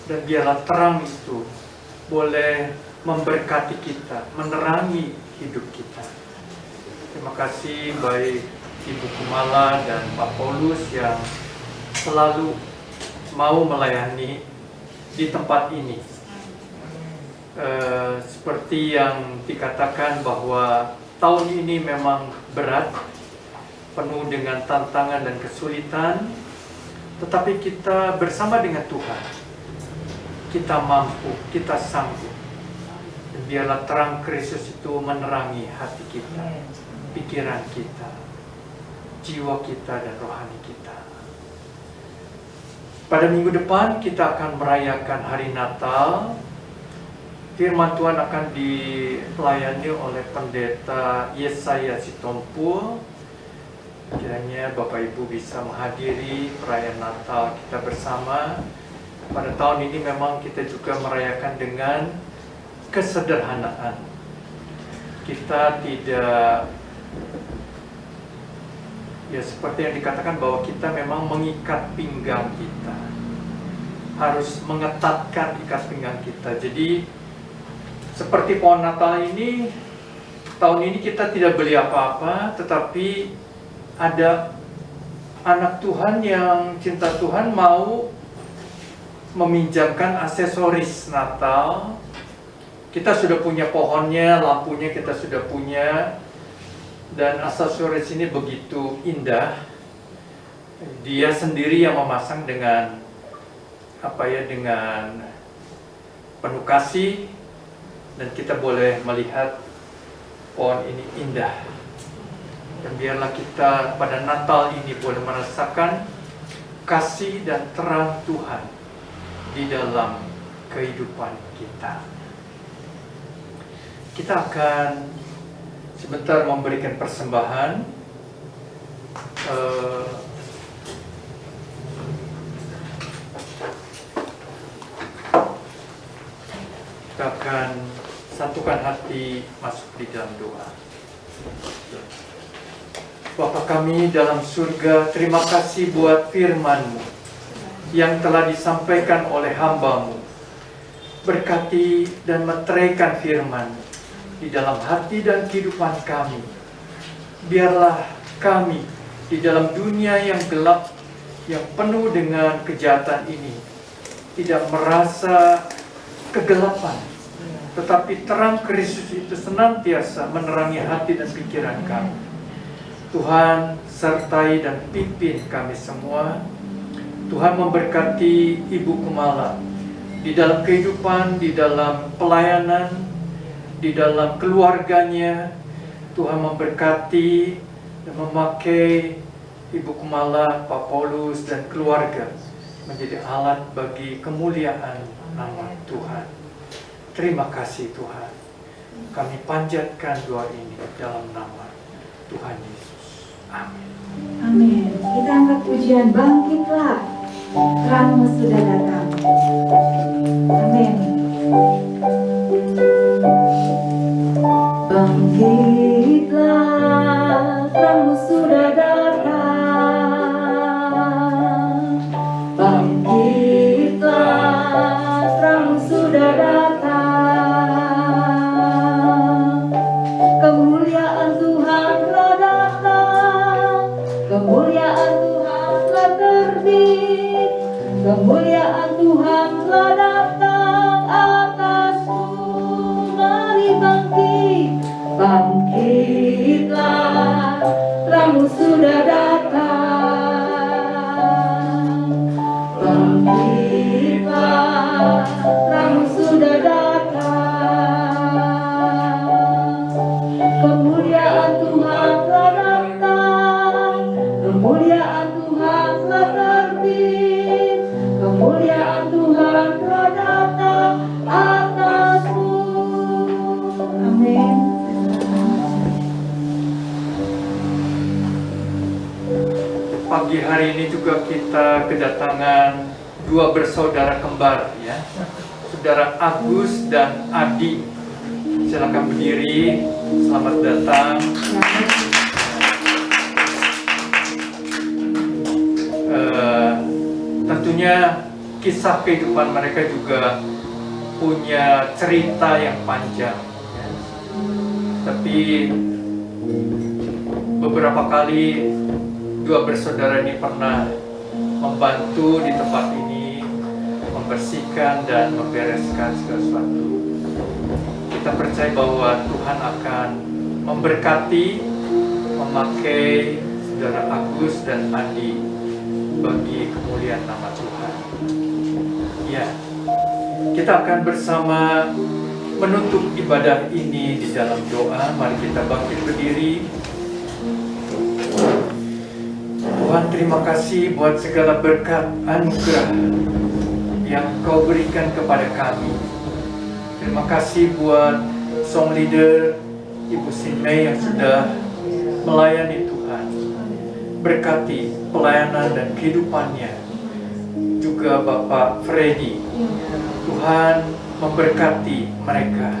dan biarlah terang itu boleh memberkati kita, menerangi hidup kita. Terima kasih baik Ibu Kumala dan Pak Paulus yang selalu mau melayani di tempat ini. Seperti yang dikatakan bahwa tahun ini memang berat, penuh dengan tantangan dan kesulitan, tetapi kita bersama dengan Tuhan, kita mampu, kita sanggup. Dan biarlah terang Kristus itu menerangi hati kita, pikiran kita, jiwa kita, dan rohani kita. Pada minggu depan kita akan merayakan hari Natal. Firman Tuhan akan dilayani oleh Pendeta Yesaya Sitompul. Kiranya Bapak Ibu bisa menghadiri perayaan Natal kita bersama. Pada tahun ini memang kita juga merayakan dengan kesederhanaan. Kita tidak, ya seperti yang dikatakan bahwa kita memang mengikat pinggang kita, harus mengetatkan ikat pinggang kita. Jadi seperti pohon Natal ini, tahun ini kita tidak beli apa-apa, tetapi ada anak Tuhan yang cinta Tuhan mau meminjamkan aksesoris Natal. Kita sudah punya pohonnya, lampunya kita sudah punya, dan aksesoris ini begitu indah. Dia sendiri yang memasang dengan dengan penuh kasih. Dan kita boleh melihat pohon ini indah. Dan biarlah kita pada Natal ini boleh merasakan kasih dan terang Tuhan di dalam kehidupan kita. Kita akan sebentar memberikan persembahan. Kita akan satukan hati masuk di dalam doa. Bapa kami dalam surga, terima kasih buat firman-Mu yang telah disampaikan oleh hamba-Mu. Berkati dan meteraikan firman di dalam hati dan kehidupan kami. Biarlah kami di dalam dunia yang gelap, yang penuh dengan kejahatan ini, tidak merasa kegelapan, tetapi terang Kristus itu senantiasa menerangi hati dan pikiran kami. Tuhan sertai dan pimpin kami semua. Tuhan memberkati Ibu Kumala di dalam kehidupan, di dalam pelayanan, di dalam keluarganya. Tuhan memberkati dan memakai Ibu Kumala, Pak Paulus, dan keluarga menjadi alat bagi kemuliaan nama Tuhan. Terima kasih Tuhan. Kami panjatkan doa ini dalam nama Tuhan Yesus. Amin. Amin. Kita angkat pujian Bangkitlah, terangmu sudah datang. Amin. Bangkitlah. Kemuliaan Tuhan telah datang atasmu. Mari bangkit, bangkitlah, terangmu sudah datang. Bangkitlah, terangmu sudah datang. Kemuliaan Tuhan telah datang, kemuliaan Tuhan telah terbit, kemuliaan Tuhan telah datang atasmu. Amin. Pagi hari ini juga kita kedatangan dua bersaudara kembar, ya, saudara Agus dan Adi. Silakan berdiri. Selamat datang. Tentunya kisah kehidupan mereka juga punya cerita yang panjang, ya. Tapi beberapa kali dua bersaudara ini pernah membantu di tempat ini, membersihkan dan membereskan segala sesuatu. Kita percaya bahwa Tuhan akan memberkati, memakai saudara Agus dan Adi bagi kemuliaan nama Tuhan. Ya, kita akan bersama menutup ibadah ini di dalam doa. Mari kita bangkit berdiri. Tuhan, terima kasih buat segala berkat anugerah yang Kau berikan kepada kami. Terima kasih buat song leader Ibu Sinmei yang sudah melayani Tuhan. Berkati pelayanan dan kehidupannya. Juga Bapak Freddy. Tuhan memberkati mereka.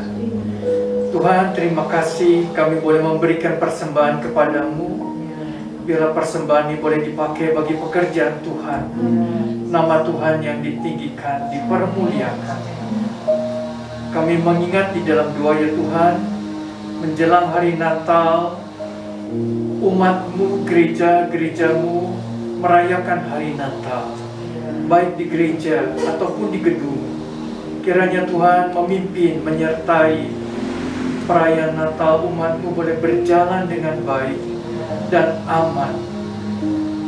Tuhan, terima kasih kami boleh memberikan persembahan kepadamu. Biarlah persembahan ini boleh dipakai bagi pekerjaan Tuhan. Nama Tuhan yang ditinggikan, dipermuliakan. Kami mengingat di dalam doa, ya Tuhan, menjelang hari Natal, umat-Mu, gereja-gerejamu merayakan hari Natal, baik di gereja ataupun di gedung. Kiranya Tuhan memimpin, menyertai perayaan Natal umat-Mu boleh berjalan dengan baik dan aman.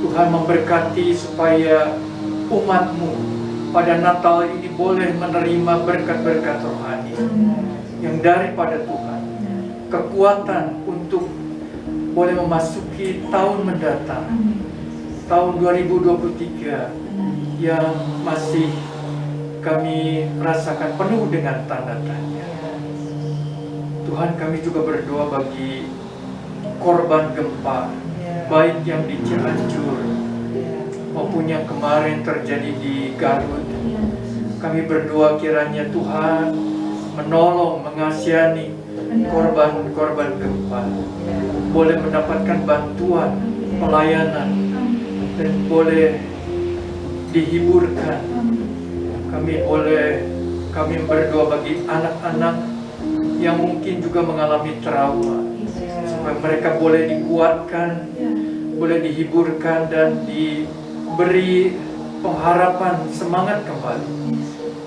Tuhan memberkati supaya umat-Mu pada Natal ini boleh menerima berkat-berkat rohani yang daripada Tuhan. Kekuatan untuk boleh memasuki tahun mendatang, tahun 2023 yang masih kami rasakan penuh dengan tanda tanya. Tuhan, kami juga berdoa bagi korban gempa, baik yang di Cianjur maupun yang kemarin terjadi di Garut. Kami berdoa kiranya Tuhan menolong, mengasihani korban-korban gempa, boleh mendapatkan bantuan, pelayanan, dan boleh dihiburkan. Kami berdoa bagi anak-anak yang mungkin juga mengalami trauma, supaya mereka boleh dikuatkan, boleh dihiburkan dan diberi pengharapan, semangat kembali.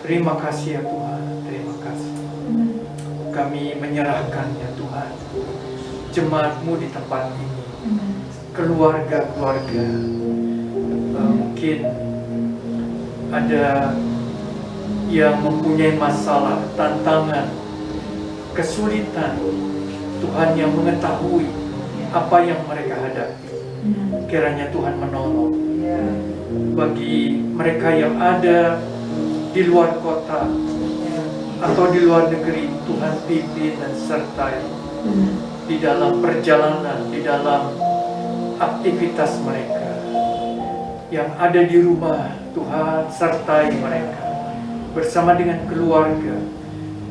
Terima kasih ya Tuhan, terima kasih. Kami menyerahkan ya Tuhan jemaat-Mu di tempat ini, keluarga-keluarga. Mungkin ada yang mempunyai masalah, tantangan, kesulitan. Tuhan yang mengetahui apa yang mereka hadapi. Kiranya Tuhan menolong. Bagi mereka yang ada di luar kota atau di luar negeri, Tuhan pimpin dan sertai di dalam perjalanan, di dalam aktivitas mereka. Yang ada di rumah, Tuhan sertai mereka bersama dengan keluarga,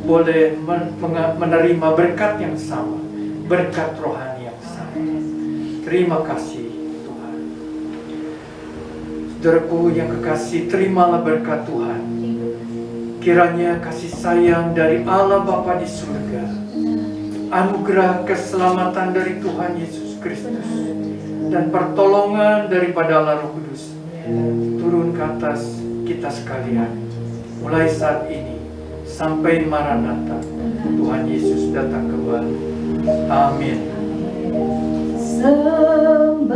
boleh menerima berkat yang sama, berkat rohani yang sama. Terima kasih Tuhan. Saudaraku yang kekasih, terimalah berkat Tuhan. Kiranya kasih sayang dari Allah Bapa di surga, anugerah keselamatan dari Tuhan Yesus Kristus, dan pertolongan daripada Allah Roh Kudus turun ke atas kita sekalian, mulai saat ini sampai Maranatha, Tuhan Yesus datang kembali. Amin. Sembada